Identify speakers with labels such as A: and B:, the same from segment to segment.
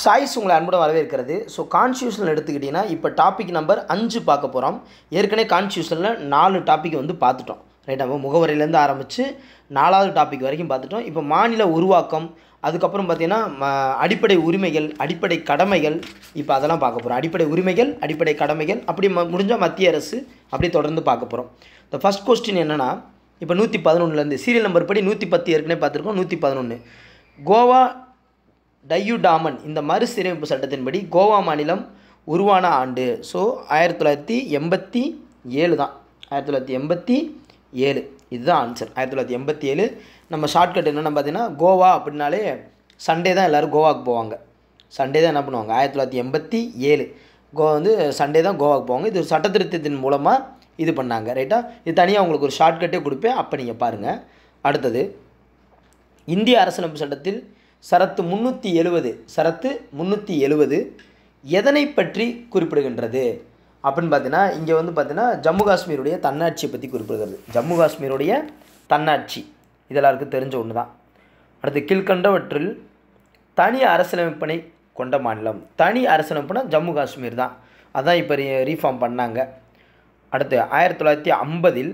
A: Choice உங்களை அன்புடன் வரவேற்கிறது. ஸோ கான்ஸ்டியூஷன் எடுத்துக்கிட்டிங்கன்னா இப்போ டாபிக் நம்பர் 5 பார்க்க போகிறோம். ஏற்கனவே கான்ஸ்டியூஷனில் 4 டாபிக் வந்து பார்த்துட்டோம். ரைட், அப்போ முகவரியிலேருந்து ஆரம்பித்து 4வது டாபிக் வரைக்கும் பார்த்துட்டோம். இப்போ மாநில உருவாக்கம், அதுக்கப்புறம் பார்த்திங்கன்னா அடிப்படை உரிமைகள், அடிப்படை கடமைகள், இப்போ அதெல்லாம் பார்க்க போகிறோம். அடிப்படை உரிமைகள், அடிப்படை கடமைகள், அப்படி முடிஞ்சால் மத்திய அரசு, அப்படி தொடர்ந்து பார்க்க போகிறோம். இந்த ஃபஸ்ட் கொஸ்டின் என்னென்னா, இப்போ 111லேருந்து சீரியல் நம்பர் படி 110 ஏற்கனவே பார்த்துருக்கோம். 111 கோவா டையூடாமன் இந்த மறுசீரமைப்பு சட்டத்தின்படி கோவா மாநிலம் உருவான ஆண்டு. ஸோ 1987 தான். 1987 இதுதான் ஆன்சர். 1987. நம்ம ஷார்ட்கட் என்னென்னு பார்த்தீங்கன்னா, கோவா அப்படின்னாலே சண்டே தான் எல்லோரும் கோவாவுக்கு போவாங்க. சண்டே தான் என்ன பண்ணுவாங்க, 1987 சண்டே தான் கோவாவுக்கு போவாங்க. இது சட்டத்திருத்தத்தின் மூலமாக இது பண்ணாங்க. ரைட்டா, இது தனியாக உங்களுக்கு ஒரு ஷார்ட்கட்டே கொடுப்பேன், அப்போ நீங்கள் பாருங்கள். அடுத்தது, இந்திய அரசியலமைப்பு சட்டத்தில் சரத்து 370 எதனை பற்றி குறிப்பிடுகின்றது அப்படின்னு பார்த்தீங்கன்னா, இங்கே பார்த்தீங்கன்னா ஜம்மு காஷ்மீருடைய தன்னாட்சியை பற்றி குறிப்பிடுகிறது. ஜம்மு காஷ்மீருடைய தன்னாட்சி இது எல்லாருக்கும் தெரிஞ்ச ஒன்று தான். அடுத்து, கீழ்கண்டவற்றில் தனி அரசியலமைப்பினை கொண்ட மாநிலம். தனி அரசியலமைப்புனா ஜம்மு காஷ்மீர் தான். அதான் இப்போ ரீஃபார்ம் பண்ணாங்க. அடுத்து, 1950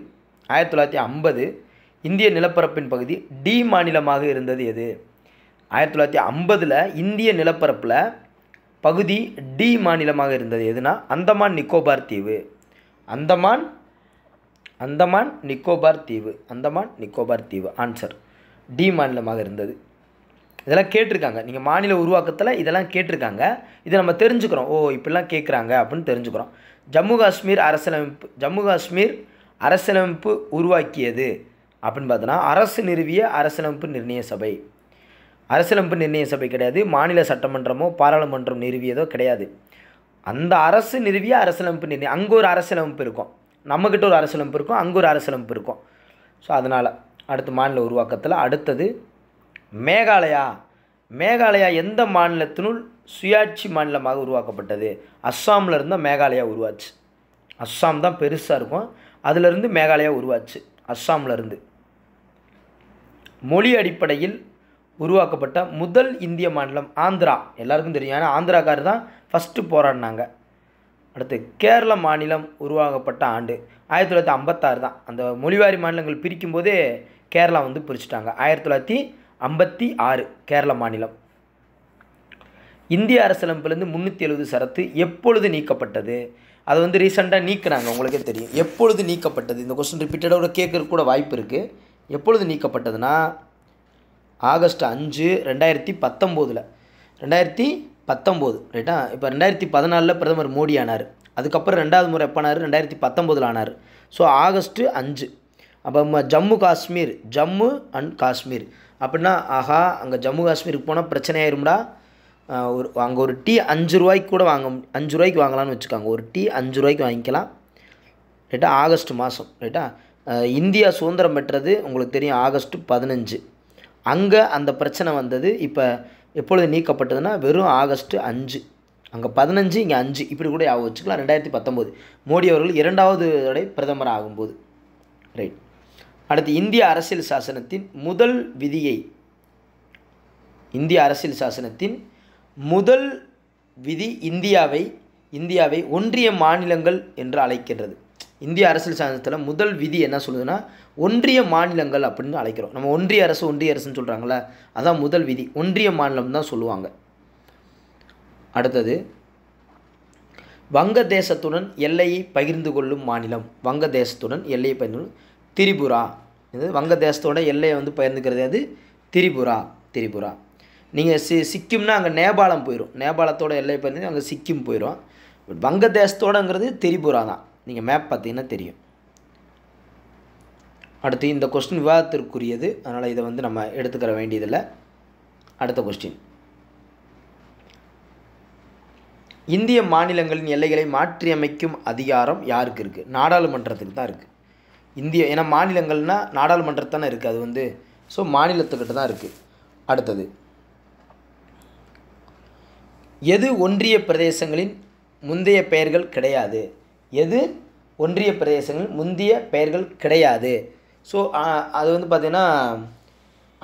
A: இந்திய நிலப்பரப்பின் பகுதி டி மாநிலமாக இருந்தது எது? 1950 இந்திய நிலப்பரப்பில் பகுதி டி மாநிலமாக இருந்தது எதுனா அந்தமான் நிக்கோபார் தீவு. அந்தமான் நிக்கோபார் தீவு ஆன்சர். டி மாநிலமாக இருந்தது. இதெல்லாம் கேட்டிருக்காங்க. நீங்கள் மாநில உருவாக்கத்தில் இதெல்லாம் கேட்டிருக்காங்க. இதை நம்ம தெரிஞ்சுக்கிறோம். இப்படிலாம் கேட்குறாங்க அப்படின்னு தெரிஞ்சுக்கிறோம். ஜம்மு காஷ்மீர் அரசியலமைப்பு உருவாக்கியது அப்படின்னு பார்த்தோன்னா, அரசு நிறுவிய அரசியலமைப்பு நிர்ணய சபை. அரசியலமைப்பு நிர்ணய சபை கிடையாது. மாநில சட்டமன்றமோ பாராளுமன்றம் நிறுவியதோ கிடையாது. அந்த அரசு நிறுவிய அரசியலமைப்பு நிர்ணயம். அங்கே ஒரு அரசியலமைப்பு இருக்கும், நம்மக்கிட்ட ஒரு அரசியலமைப்பு இருக்கும், அங்கே ஒரு அரசியலமைப்பு இருக்கும். ஸோ அதனால் அடுத்து மாநில உருவாக்கத்தில் அடுத்தது மேகாலயா எந்த மாநிலத்தினுள் சுயாட்சி மாநிலமாக உருவாக்கப்பட்டது? அஸ்ஸாமில் இருந்தால் மேகாலயா உருவாச்சு. அஸ்ஸாம் தான் பெருசாக இருக்கும், அதிலிருந்து மேகாலயா உருவாச்சு. அஸ்ஸாமில் மொழி அடிப்படையில் உருவாக்கப்பட்ட முதல் இந்திய மாநிலம் ஆந்திரா. எல்லாருக்கும் தெரியும், ஏன்னா ஆந்திராக்காரர் தான் ஃபஸ்ட்டு போராடினாங்க. அடுத்து, கேரள மாநிலம் உருவாக்கப்பட்ட ஆண்டு 1956 தான். அந்த மொழிவாரி மாநிலங்கள் பிரிக்கும் போதே கேரளா பிரிச்சுட்டாங்க. 1956 கேரள மாநிலம். இந்திய அரசியலமைப்பிலிருந்து 370 சரத்து எப்பொழுது நீக்கப்பட்டது? அது ரீசெண்டாக நீக்கினாங்க, உங்களுக்கே தெரியும். எப்பொழுது நீக்கப்பட்டது? இந்த கொஸ்டின் ரிப்பீட்டடோட கேட்கறதுக்கு கூட வாய்ப்பு இருக்குது. எப்பொழுது நீக்கப்பட்டதுன்னா, ஆகஸ்ட் 5, 2019. 2019 ரைட்டா. இப்போ 2014 பிரதமர் மோடி ஆனார். அதுக்கப்புறம் 2வது முறை எப்போனார்? 2019 ஆனார். So August 5. அப்போ ஜம்மு அண்ட் காஷ்மீர் அப்படின்னா, ஆஹா அங்கே ஜம்மு காஷ்மீருக்கு போனால் பிரச்சனை ஆயிரும்டா. அங்கே ஒரு டீ 5 ரூபாய்க்கு கூட 5 ரூபாய்க்கு வாங்கலாம்னு வச்சுக்காங்க. ஒரு டீ 5 ரூபாய்க்கு வாங்கிக்கலாம். ரைட்டா, ஆகஸ்ட் மாதம். ரைட்டா, இந்தியா சுதந்திரம் பெற்றது உங்களுக்கு தெரியும் ஆகஸ்ட் 15. அங்கே அந்த பிரச்சனை வந்தது. இப்போ எப்பொழுது நீக்கப்பட்டதுன்னா வெறும் ஆகஸ்ட் 5. அங்கே 15, இங்கே 5, இப்படி கூட ஞாபகம் வச்சுக்கலாம். 2019 மோடி அவர்கள் 2வது தடவை பிரதமர் ஆகும்போது. ரைட். அடுத்து, இந்திய அரசியல் சாசனத்தின் முதல் விதி இந்தியாவை ஒன்றிய மாநிலங்கள் என்று அழைக்கின்றது. இந்திய அரசியல் சாசனத்தில் முதல் விதி என்ன சொல்லுதுன்னா, ஒன்றிய மாநிலங்கள் அப்படின்னு அழைக்கிறோம். நம்ம ஒன்றிய அரசுன்னு சொல்கிறாங்களே, அதான் முதல் விதி. ஒன்றிய மாநிலம் தான் சொல்லுவாங்க. அடுத்தது, வங்கதேசத்துடன் எல்லையை பகிர்ந்து கொள்ளும் மாநிலம். திரிபுரா. இது வங்கதேசத்தோட எல்லையை பகிர்ந்துக்கிறது. அது திரிபுரா. நீங்கள் சிக்கிம்னா அங்கே நேபாளம் போயிடும். நேபாளத்தோட எல்லையை பகிர்ந்து அங்கே சிக்கிம் போயிடும். வங்கதேசத்தோடங்கிறது திரிபுரா தான். நீங்கள் மேப் பார்த்தீங்கன்னா தெரியும். அடுத்து, இந்த கொஸ்டின் விவாதத்திற்குரியது, அதனால் இதை நம்ம எடுத்துக்கிற வேண்டியதில்லை. அடுத்த கொஸ்டின், இந்திய மாநிலங்களின் எல்லைகளை மாற்றியமைக்கும் அதிகாரம் யாருக்கு இருக்குது? நாடாளுமன்றத்துக்கு தான் இருக்குது. ஏன்னா மாநிலங்கள்னால் நாடாளுமன்றத்தானே இருக்குது. அது ஸோ மாநிலத்துக்கிட்ட தான் இருக்குது. அடுத்தது, எது ஒன்றிய பிரதேசங்களின் முந்தைய பெயர்கள் கிடையாது? ஸோ அது பார்த்திங்கன்னா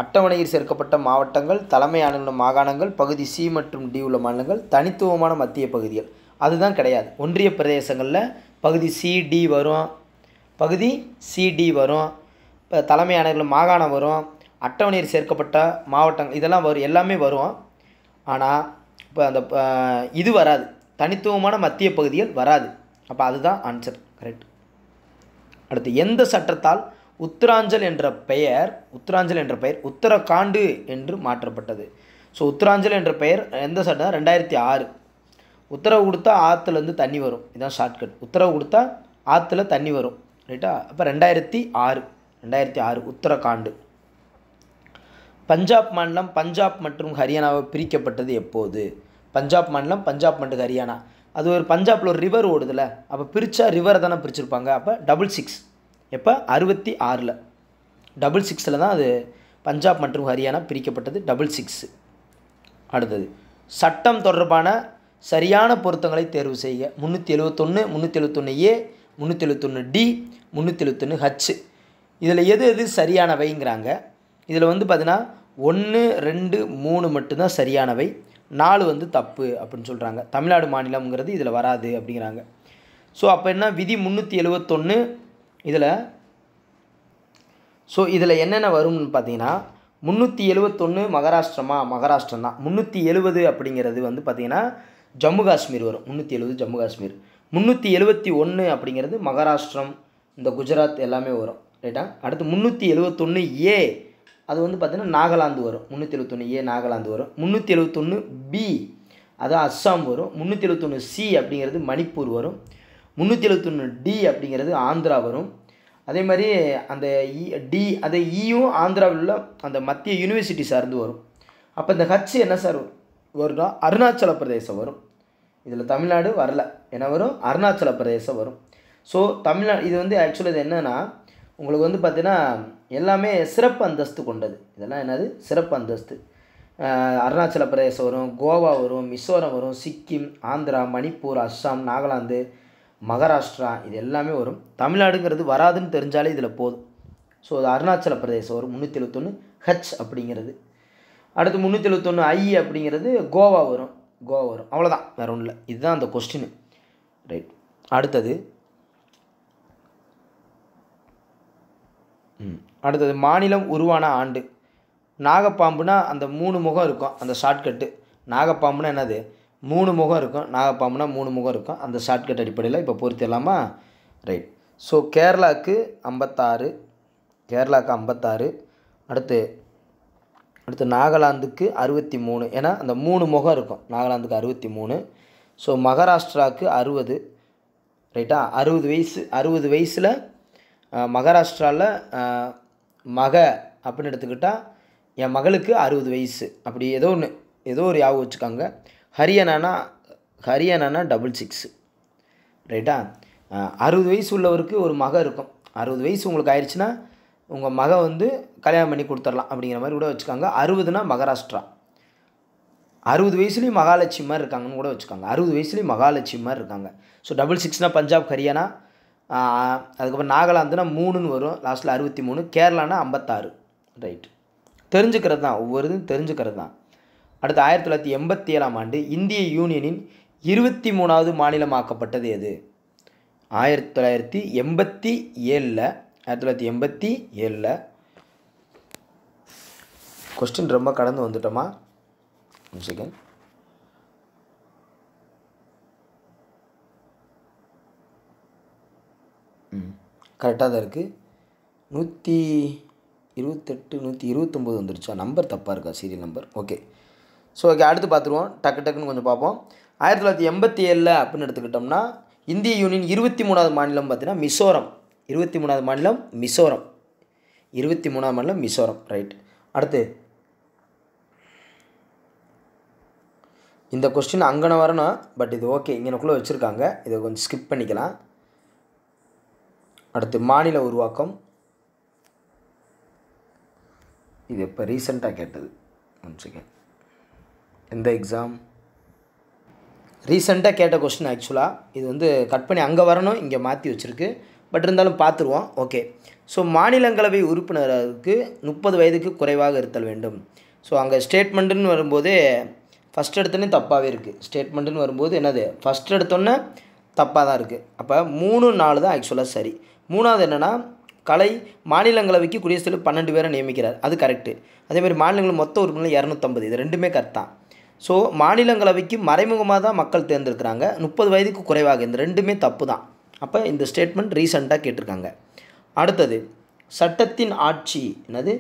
A: அட்டவணையில் சேர்க்கப்பட்ட மாவட்டங்கள், தலைமை ஆளுநர் மாகாணங்கள், பகுதி சி மற்றும் டி உள்ள மாநிலங்கள், தனித்துவமான மத்திய பகுதிகள். அதுதான் கிடையாது. ஒன்றிய பிரதேசங்களில் பகுதி சிடி வரும், பகுதி சிடி வரும், இப்போ தலைமை ஆளுநர்கள் மாகாணம் வரும், அட்டவணையில் சேர்க்கப்பட்ட மாவட்டங்கள் இதெல்லாம் வரும், எல்லாமே வரும். ஆனால் இப்போ அந்த இது வராது, தனித்துவமான மத்திய பகுதிகள் வராது. அப்போ அதுதான் ஆன்சர், கரெக்ட். அடுத்து, எந்த சட்டத்தால் உத்தராஞ்சல் என்ற பெயர் உத்தரகாண்டு என்று மாற்றப்பட்டது? ஸோ உத்தராஞ்சல் என்ற பெயர் எந்த சட்டம்? 2006. உத்தரவு கொடுத்தா ஆற்றுலேருந்து தண்ணி வரும், இதுதான் ஷார்ட்கட். உத்தரவு கொடுத்தா ஆற்றுல தண்ணி வரும், ரைட்டா? அப்போ 2006 உத்தரகாண்டு. பஞ்சாப் மாநிலம் பஞ்சாப் மற்றும் ஹரியானாவை பிரிக்கப்பட்டது எப்போது? பஞ்சாப் மாநிலம் பஞ்சாப் மற்றும் ஹரியானா, அது ஒரு பஞ்சாபில் ஒரு ரிவர் ஓடுதுல, அப்போ பிரித்தா ரிவரை தானே பிரிச்சிருப்பாங்க. அப்போ 66 எப்போ? 66. 66 தான் அது பஞ்சாப் மற்றும் ஹரியானா பிரிக்கப்பட்டது, 66. அடுத்தது, சட்டம் தொடர்பான சரியான பொருத்தங்களை தேர்வு செய்ய. 371, 371A, 371D, 371H. இதில் எது சரியானவைங்கிறாங்க. இதில் வந்து பார்த்தீங்கன்னா 1, 2, 3 மட்டும்தான் சரியானவை, 4 தப்பு அப்படின்னு சொல்கிறாங்க. தமிழ்நாடு மாநிலம்ங்கிறது இதில் வராது அப்படிங்கிறாங்க. ஸோ அப்போ என்ன விதி 371 இதில். ஸோ இதில் என்னென்ன வரும்னு பார்த்தீங்கன்னா 371 மகாராஷ்டிரம் தான். 370 அப்படிங்கிறது வந்து பார்த்திங்கன்னா ஜம்மு காஷ்மீர் வரும். 370 ஜம்மு காஷ்மீர். 371 அப்படிங்கிறது மகாராஷ்டிரம், இந்த குஜராத் எல்லாமே வரும், ரைட்டா? அடுத்து 371A அது வந்து பார்த்திங்கன்னா நாகாலாந்து வரும். 371A நாகாலாந்து வரும். 371B அது அஸ்ஸாம் வரும். 371C அப்படிங்கிறது மணிப்பூர் வரும். 371D அப்படிங்கிறது ஆந்திரா வரும். அதே மாதிரி அந்த டி அதை ஈயும் ஆந்திராவில் உள்ள அந்த மத்திய யூனிவர்சிட்டி சார்ந்து வரும். அப்போ இந்த ஹச் என்ன சார் வரும்னா அருணாச்சல பிரதேசம் வரும். இதில் தமிழ்நாடு வரல, என்ன வரும்? அருணாச்சல பிரதேசம் வரும். ஸோ தமிழ்நாடு இது வந்து ஆக்சுவலி இது என்னென்னா உங்களுக்கு வந்து பார்த்திங்கன்னா எல்லாமே சிறப்பு அந்தஸ்து கொண்டது. இதெல்லாம் என்னது? சிறப்பு அந்தஸ்து. அருணாச்சல பிரதேசம் வரும், கோவா வரும், மிசோரம் வரும், சிக்கிம், ஆந்திரா, மணிப்பூர், அஸ்ஸாம், நாகாலாந்து, மகாராஷ்டிரா இது எல்லாமே வரும். தமிழ்நாடுங்கிறது வராதுன்னு தெரிஞ்சாலே இதில் போதும். ஸோ அது அருணாச்சல பிரதேசம் வரும் 371H அப்படிங்கிறது. அடுத்து 371I அப்படிங்கிறது கோவா வரும். அவ்வளோதான், வேறு ஒன்றும் இல்லை. இதுதான் அந்த கொஸ்டின், ரைட். அடுத்தது மாநிலம் உருவான ஆண்டு. நாகப்பாம்புனா அந்த 3 முகம் இருக்கும், அந்த ஷார்ட்கட்டு. நாகப்பாம்புனா என்னது? 3 முகம் இருக்கும். நாகப்பாம்புனா 3 முகம் இருக்கும். அந்த ஷார்ட்கட் அடிப்படையில் இப்போ பொறுத்திடலாமா? ரைட். ஸோ கேரளாவுக்கு 56. அடுத்து நாகாலாந்துக்கு 63, ஏன்னா அந்த 3 முகம் இருக்கும். நாகாலாந்துக்கு 63. ஸோ மகாராஷ்டிராவுக்கு 60, ரைட்டா? 60 வயசில் மகாராஷ்டிராவில் அப்படின்னு எடுத்துக்கிட்டால் என் மகளுக்கு 60 வயசு, அப்படி ஏதோ ஒரு யாவும் வச்சுக்காங்க. ஹரியானானா 66, ரைட்டா? 60 வயசு உள்ளவருக்கு ஒரு மக இருக்கும். 60 வயசு உங்களுக்கு ஆயிடுச்சுன்னா உங்கள் மக வந்து கல்யாணம் பண்ணி கொடுத்துடலாம் அப்படிங்கிற மாதிரி கூட வச்சுக்காங்க. 60னா மகாராஷ்டிரா. 60 வயசுலேயும் மகாலட்சுமி மாதிரி இருக்காங்கன்னு கூட வச்சுக்காங்க. 60 வயசுலேயும் மகாலட்சுமி மாதிரி இருக்காங்க. ஸோ 66னா பஞ்சாப், ஹரியானா. அதுக்கப்புறம் நாகாலாந்துனா 3ன்னு வரும், லாஸ்ட்டில் 63. கேரளானா 56, ரைட். தெரிஞ்சுக்கிறது தான், ஒவ்வொரு இதுவும் தெரிஞ்சுக்கிறது தான். அடுத்து 1987ஆம் ஆண்டு இந்திய யூனியனின் 23வது மாநிலமாக்கப்பட்டது எது? 1987. கொஸ்டின் ரொம்ப கடந்து வந்துட்டோமா? செகண்ட். கரெக்டாக தான் இருக்குது. 128, 129 வந்துருச்சா? நம்பர் தப்பாக இருக்கா? Serial number. Okay. So okay, அடுத்து பார்த்துருவோம். டக்குன்னு கொஞ்சம் பார்ப்போம். 1987 அப்படின்னு எடுத்துக்கிட்டோம்னா இந்திய யூனியன் 23வது மாநிலம் பார்த்தீங்கன்னா மிசோரம். 23வது மாநிலம் மிசோரம், ரைட். அடுத்து இந்த கொஸ்டின் அங்கன வரணும், பட் இது ஓகே, இங்கனக்குள்ளே வச்சுருக்காங்க, இதை கொஞ்சம் ஸ்கிப் பண்ணிக்கலாம். அடுத்து மாநில உருவாக்கம். இது இப்போ ரீசெண்டாக கேட்டது. செகண்ட். எந்த எக்ஸாம்? ரீசெண்டாக கேட்ட கொஸ்டின் ஆக்சுவலாக. இது வந்து கட் பண்ணி அங்கே வரணும், இங்கே மாற்றி வச்சுருக்கு. பட் இருந்தாலும் பார்த்துருவோம். ஓகே. ஸோ மாநிலங்களவை உறுப்பினருக்கு 30 வயதுக்கு குறைவாக இருத்தல் வேண்டும். ஸோ அங்கே ஸ்டேட்மெண்ட்டுன்னு வரும்போதே ஃபஸ்ட் எடுத்தோன்னே தப்பாகவே இருக்குது. ஸ்டேட்மெண்ட்டுன்னு வரும்போது என்னது ஃபஸ்ட் எடுத்தோன்னே தப்பாக தான் இருக்குது. அப்போ 3, 4 தான் ஆக்சுவலாக சரி. 3வது என்னென்னா மாநிலங்களவைக்கு குடியரசுத் தலைவர் 12 பேரை நியமிக்கிறார், அது கரெக்டு. அதேமாதிரி மாநிலங்கள் மொத்த உறுப்பினர் 250, இது ரெண்டுமே கரெக்ட் தான். ஸோ மாநிலங்களவைக்கு மறைமுகமாக தான் மக்கள் தேர்ந்தெடுக்கிறாங்க, 30 வயதுக்கு குறைவாக, இந்த ரெண்டுமே தப்பு தான். அப்போ இந்த ஸ்டேட்மெண்ட் ரீசெண்டாக கேட்டிருக்காங்க. அடுத்தது சட்டத்தின் ஆட்சி. என்னது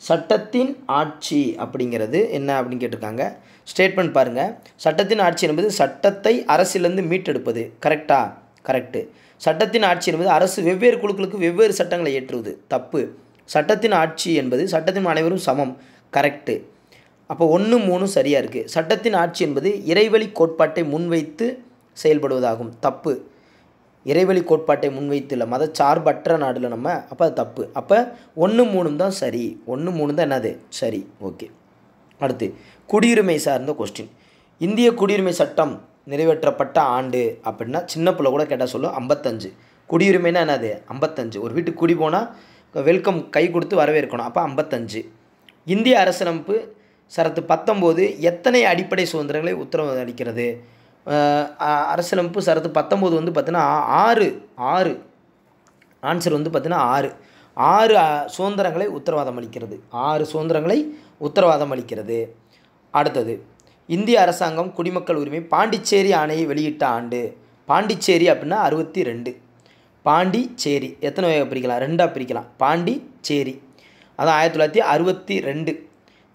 A: சட்டத்தின் ஆட்சி அப்படிங்கிறது என்ன அப்படின்னு கேட்டிருக்காங்க. ஸ்டேட்மெண்ட் பாருங்கள். சட்டத்தின் ஆட்சி என்பது சட்டத்தை அரசிலிருந்து மீட்டெடுப்பது. கரெக்டா? கரெக்டு. சட்டத்தின் ஆட்சி என்பது அரசு வெவ்வேறு குழுக்களுக்கு வெவ்வேறு சட்டங்களை ஏற்றுவது. தப்பு. சட்டத்தின் ஆட்சி என்பது சட்டத்தின் அனைவரும் சமம். கரெக்டு. அப்போ 1, 3 சரியாக இருக்குது. சட்டத்தின் ஆட்சி என்பது இறைவழி கோட்பாட்டை முன்வைத்து செயல்படுவதாகும். தப்பு. இறைவழி கோட்பாட்டை முன்வைத்து இல்லை, மதச்சார்பற்ற நாடில் நம்ம. அப்போ அது தப்பு. அப்போ 1, 3 தான் சரி. 1, 3 தான் என்னது சரி. ஓகே. அடுத்து குடியுரிமை சார்ந்த கொஸ்டின். இந்திய குடியுரிமை சட்டம் நிறைவேற்றப்பட்ட ஆண்டு அப்படின்னா சின்ன பிள்ளை கூட கேட்டால் சொல்லும் 55. குடியுரிமைனா என்னது 55. ஒரு வீட்டுக்கு குடி போனால் வெல்கம் கை கொடுத்து வரவேற்கணும். அப்போ 55. இந்திய அரசியலமைப்பு சரத்து 19 எத்தனை அடிப்படை சுதந்திரங்களை உத்தரவு அளிக்கிறது? அரசியலமைப்பு சரத்து 19 வந்து பார்த்தீங்கன்னா 6. ஆன்சர் வந்து பார்த்தீங்கன்னா 6 சுதந்திரங்களை உத்தரவாதம் அளிக்கிறது. 6 சுதந்திரங்களை உத்தரவாதம் அளிக்கிறது. அடுத்தது இந்திய அரசாங்கம் குடிமக்கள் உரிமை பாண்டிச்சேரி ஆணையை வெளியிட்ட ஆண்டு. பாண்டிச்சேரி அப்படின்னா 62. பாண்டிச்சேரி எத்தனை வகையாக பிரிக்கலாம்? 2ஆக பிரிக்கலாம். பாண்டிச்சேரி அதான் 1962.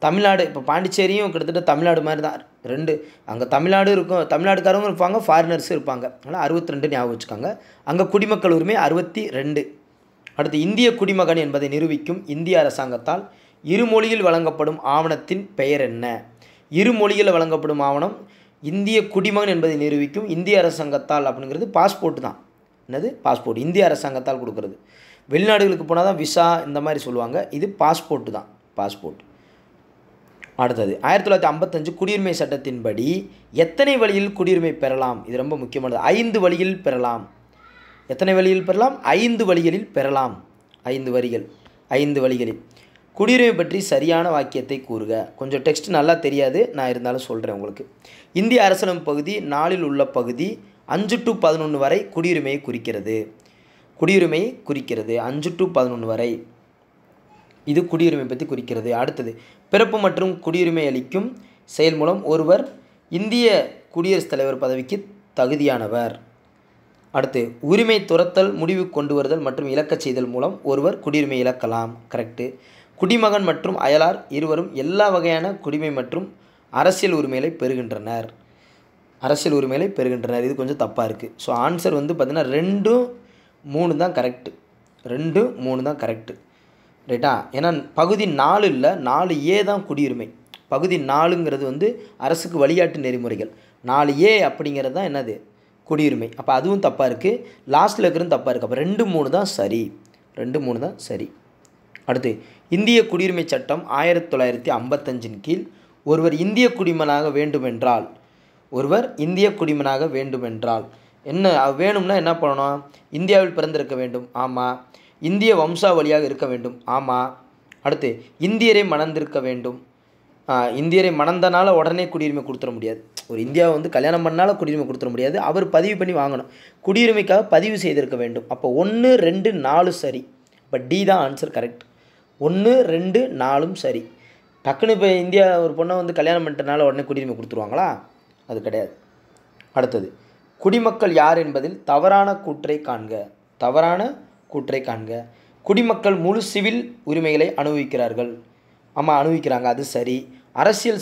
A: தமிழ்நாடு இப்போ பாண்டிச்சேரியும் கிட்டத்தட்ட தமிழ்நாடு மாதிரி தான். 2 அங்கே தமிழ்நாடு இருக்கும், தமிழ்நாடுக்காரங்க இருப்பாங்க, ஃபாரினர்ஸும் இருப்பாங்க. அதனால் 62 ஞாபகம் வச்சுக்காங்க. அங்கே குடிமக்கள் உரிமை 62. அடுத்து இந்திய குடிமகன் என்பதை நிரூபிக்கும் இந்திய அரசாங்கத்தால் இருமொழியில் வழங்கப்படும் ஆவணத்தின் பெயர் என்ன? இருமொழியில் வழங்கப்படும் ஆவணம் இந்திய குடிமகன் என்பதை நிரூபிக்கும் இந்திய அரசாங்கத்தால் அப்படிங்கிறது பாஸ்போர்ட் தான். என்னது பாஸ்போர்ட் இந்திய அரசாங்கத்தால் கொடுக்குறது. வெளிநாடுகளுக்கு போனால் தான் விசா இந்த மாதிரி சொல்லுவாங்க. இது பாஸ்போர்ட்டு தான், பாஸ்போர்ட். அடுத்தது 1955 குடியுரிமை சட்டத்தின்படி எத்தனை வழியில் குடியுரிமை பெறலாம்? இது ரொம்ப முக்கியமானது. 5 வழியில் பெறலாம். எத்தனை வழியில் பெறலாம்? 5 வழிகளில் பெறலாம். 5 வழிகளில். குடியுரிமை பற்றி சரியான வாக்கியத்தை கூறுக. கொஞ்சம் டெக்ஸ்ட் நல்லா தெரியாது, நான் இருந்தாலும் சொல்கிறேன் உங்களுக்கு. இந்திய அரசியலமைப்பு பகுதி 4 உள்ள பகுதி 5 to 11 வரை குடியுரிமையை குறிக்கிறது. 5 to 11 வரை இது குடியுரிமை பற்றி குறிக்கிறது. அடுத்தது பிறப்பு மற்றும் குடியுரிமை அளிக்கும் செயல் மூலம் ஒருவர் இந்திய குடியரசுத் தலைவர் பதவிக்கு தகுதியானவர். அடுத்து உரிமை துரத்தல், முடிவு கொண்டு வருதல் மற்றும் இழக்கச் செய்தல் மூலம் ஒருவர் குடியுரிமை இழக்கலாம். கரெக்டு. குடிமகன் மற்றும் அயலார் இருவரும் எல்லா வகையான குடிமை மற்றும் அரசியல் உரிமைகளை பெறுகின்றனர். இது கொஞ்சம் தப்பாக இருக்குது. ஸோ ஆன்சர் வந்து பார்த்திங்கன்னா 2, 3 தான் கரெக்டு. 2, 3 தான் கரெக்டு. ரைட்டா? ஏன்னா பகுதி 4 இல்லை, 4A தான் குடியுரிமை. பகுதி 4ங்கிறது வந்து அரசுக்கு வழிகாட்டு நெறிமுறைகள். 4A அப்படிங்கிறது தான் என்னது குடியுரிமை. அப்போ அதுவும் தப்பாக இருக்குது. லாஸ்ட்டில் இருக்கிறதும் தப்பாக இருக்குது. அப்போ 2, 3 தான் சரி. 2, 3 தான் சரி. அடுத்து இந்திய குடியுரிமை சட்டம் 1955 கீழ் ஒருவர் இந்திய குடிமகனாக வேண்டுமென்றால் என்ன வேணும்னா என்ன பண்ணணும்? இந்தியாவில் பிறந்திருக்க வேண்டும். ஆமாம். இந்திய வம்சாவளியாக இருக்க வேண்டும். ஆமாம். அடுத்து இந்தியரை மணந்திருக்க வேண்டும். இந்தியரை மணந்தனால உடனே குடியுரிமை கொடுத்துட முடியாது. ஒரு இந்தியாவை வந்து கல்யாணம் பண்ணாலும் குடியுரிமை கொடுத்துட முடியாது. அவர் பதிவு பண்ணி வாங்கணும். குடியுரிமைக்காக பதிவு செய்திருக்க வேண்டும். அப்போ 1, 2, 4 சரி. இப்போ டி தான் ஆன்சர் கரெக்ட். 1, 2, 4 சரி. டக்குன்னு இப்போ இந்தியா ஒரு பொண்ணை வந்து கல்யாணம் பண்ணிட்டனால உடனே குடியுரிமை கொடுத்துருவாங்களா? அது கிடையாது. அடுத்தது குடிமக்கள் யார் என்பதில் தவறான கூற்றை காண்க. குடிமக்கள் முழு சிவில் உரிமைகளை அனுபவிக்கிறார்கள். ஆமாம், அனுபவிக்கிறாங்க. அது சரி. அரசியல்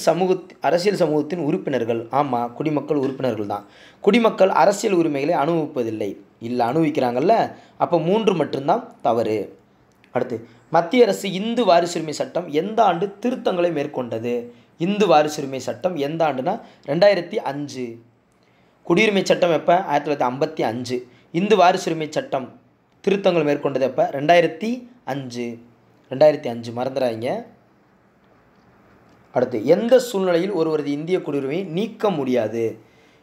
A: சமூகத்தின் உறுப்பினர்கள். ஆமாம், குடிமக்கள் உறுப்பினர்கள் தான். குடிமக்கள் அரசியல் உரிமைகளை அனுபவிப்பதில்லை. இல்லை, அனுபவிக்கிறாங்கல்ல. அப்போ 3 மட்டும்தான் தவறு. அடுத்து மத்திய அரசு இந்து வாரிசுரிமை சட்டம் எந்த ஆண்டு திருத்தங்களை மேற்கொண்டது? இந்து வாரிசுரிமை சட்டம் எந்த ஆண்டுனா 2005. குடியுரிமை சட்டம் எப்போ? 1955. இந்து வாரிசுரிமை சட்டம் திருத்தங்கள் மேற்கொண்டது எப்போ? 2005. மறந்துடாதீங்க. அடுத்து எந்த சூழ்நிலையில் ஒருவரது இந்திய குடியுரிமையை நீக்க முடியாது?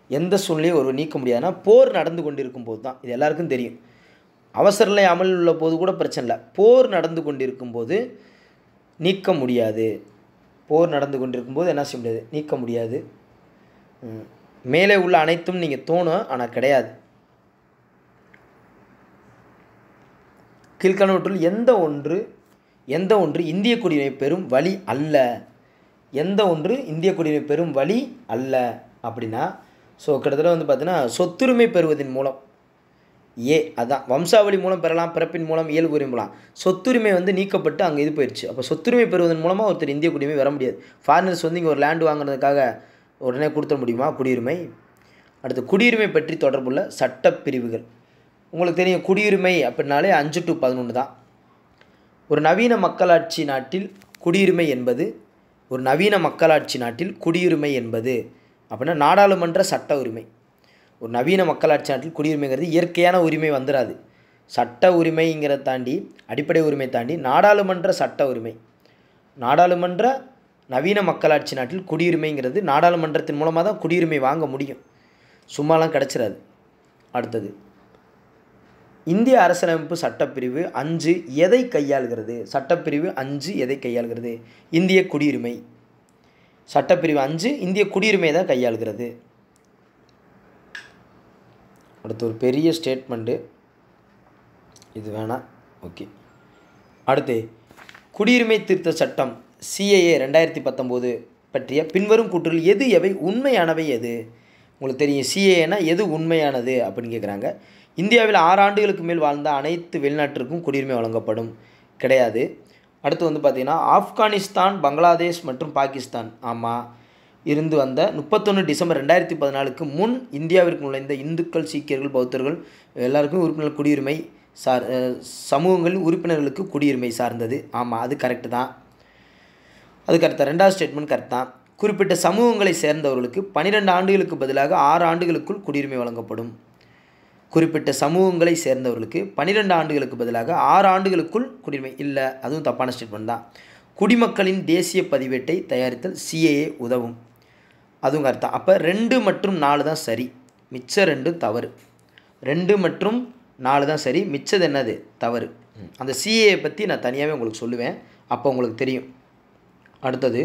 A: எந்த சூழ்நிலையும் ஒருவர் நீக்க முடியாதுன்னா போர் நடந்து கொண்டிருக்கும் போது தான். இது எல்லாருக்கும் தெரியும். அவசர நிலை அமலில் உள்ள போது கூட பிரச்சனை இல்லை, போர் நடந்து கொண்டிருக்கும் போது நீக்க முடியாது. போர் நடந்து கொண்டிருக்கும் போது என்ன செய்ய முடியாது, நீக்க முடியாது. மேலே உள்ள அனைத்தும் நீங்கள் தோணும், ஆனால் கிடையாது. கீழ்காணவற்றுள் எந்த ஒன்று இந்திய குடியுரிமை பெறும் வழி அல்ல? எந்த ஒன்று இந்திய குடியுரிமை பெறும் வழி அல்ல அப்படின்னா, ஸோ கிட்டத்தட்ட வந்து பார்த்தீங்கன்னா சொத்துரிமை பெறுவதன் மூலம், அதான் வம்சாவளி மூலம் பெறலாம், பிறப்பின் மூலம் இயல்பு உரிமை பெறலாம். சொத்துரிமை வந்து நீக்கப்பட்டு அங்கே இது போயிடுச்சு. அப்போ சொத்துரிமை பெறுவதன் மூலமாக ஒருத்தர் இந்திய குடியுரிமை வர முடியாது. ஃபாரினர்ஸ் வந்து இங்கே ஒரு லேண்டு வாங்குறதுக்காக உடனே கொடுத்த முடியுமா குடியுரிமை? அடுத்து குடியுரிமை பற்றி தொடர்புள்ள சட்டப்பிரிவுகள். உங்களுக்கு தெரியும், குடியுரிமை அப்படின்னாலே 5 to 11 தான். ஒரு நவீன மக்களாட்சி நாட்டில் குடியுரிமை என்பது அப்படின்னா நாடாளுமன்ற சட்ட உரிமை. ஒரு நவீன மக்களாட்சி நாட்டில் குடியுரிமைங்கிறது இயற்கையான உரிமை வந்துடாது. சட்ட உரிமைங்கிறத தாண்டி, அடிப்படை உரிமை தாண்டி நாடாளுமன்ற சட்ட உரிமை. நாடாளுமன்ற நவீன மக்களாட்சி நாட்டில் குடியுரிமைங்கிறது நாடாளுமன்றத்தின் மூலமாக தான் குடியுரிமை வாங்க முடியும், சும்மாலாம் கிடச்சிடாது. அடுத்தது இந்திய அரசியலமைப்பு சட்டப்பிரிவு 5 எதை கையாளுகிறது? சட்டப்பிரிவு 5 எதை கையாளுகிறது? இந்திய குடியுரிமை. சட்டப்பிரிவு 5 இந்திய குடியுரிமை தான் கையாளுகிறது. அடுத்து ஒரு பெரிய ஸ்டேட்மெண்ட்டு, இது வேணாம், ஓகே. அடுத்து குடியுரிமை திருத்த சட்டம் CAA 2019 பற்றிய பின்வரும் கூற்றுகள் எது எவை உண்மையானவை எது? உங்களுக்கு தெரியும் CAAனா எது உண்மையானது அப்படின்னு கேட்குறாங்க. இந்தியாவில் 6 ஆண்டுகளுக்கு மேல் வாழ்ந்த அனைத்து வெளிநாட்டிற்கும் குடியுரிமை வழங்கப்படும், கிடையாது. அடுத்து வந்து பார்த்திங்கன்னா ஆப்கானிஸ்தான், பங்களாதேஷ் மற்றும் பாகிஸ்தான் இருந்து வந்த 31 டிசம்பர் 2014க்கு முன் இந்தியாவிற்கு நுழைந்த இந்துக்கள், சீக்கியர்கள், பௌத்தர்கள் எல்லாருக்கும் உறுப்பினர் குடியுரிமை சமூகங்களின் உறுப்பினர்களுக்கு குடியுரிமை சார்ந்தது. அது கரெக்டு தான், அது கரெக்டாக. 2வது ஸ்டேட்மெண்ட் கரெக்ட் தான். குறிப்பிட்ட சமூகங்களை சேர்ந்தவர்களுக்கு 12 ஆண்டுகளுக்கு பதிலாக 6 ஆண்டுகளுக்குள் குடியுரிமை வழங்கப்படும். குறிப்பிட்ட சமூகங்களை சேர்ந்தவர்களுக்கு 12 ஆண்டுகளுக்கு பதிலாக 6 ஆண்டுகளுக்குள் குடியுரிமை இல்லை, அதுவும் தப்பான ஸ்டேட்மெண்ட் தான். குடிமக்களின் தேசிய பதிவேட்டை தயாரித்தல் CAA உதவும், அதுவும் கரெக்டாக. அப்போ 2 மற்றும் 4 தான் சரி, மிச்ச 2 தவறு. 2 மற்றும் 4 தான் சரி, மிச்சது என்னது தவறு. அந்த CAA பற்றி நான் தனியாகவே உங்களுக்கு சொல்லுவேன், அப்போ உங்களுக்கு தெரியும். அடுத்தது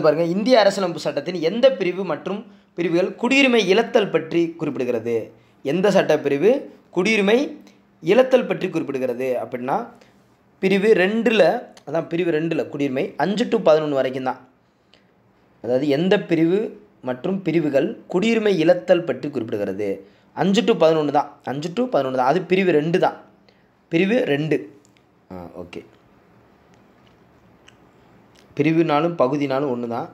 A: பாருங்கள், இந்திய அரசியலமைப்பு சட்டத்தின் எந்த பிரிவு மற்றும் பிரிவுகள் குடியுரிமை இழத்தல் பற்றி குறிப்பிடுகிறது? எந்த சட்டப்பிரிவு குடியுரிமை இழத்தல் பற்றி குறிப்பிடுகிறது அப்படின்னா பிரிவு 2ல், அதான் பிரிவு 2ல் குடியுரிமை 5 to 11 வரைக்கும் தான். அதாவது எந்த பிரிவு மற்றும் பிரிவுகள் குடியுரிமை இழத்தல் பற்றி குறிப்பிடுகிறது? 5 to 11 தான், 5 to 11 தான். அது பிரிவு 2 தான், பிரிவு 2. ஓகே, பிரிவுனாலும் பகுதினாலும் ஒன்று தான்.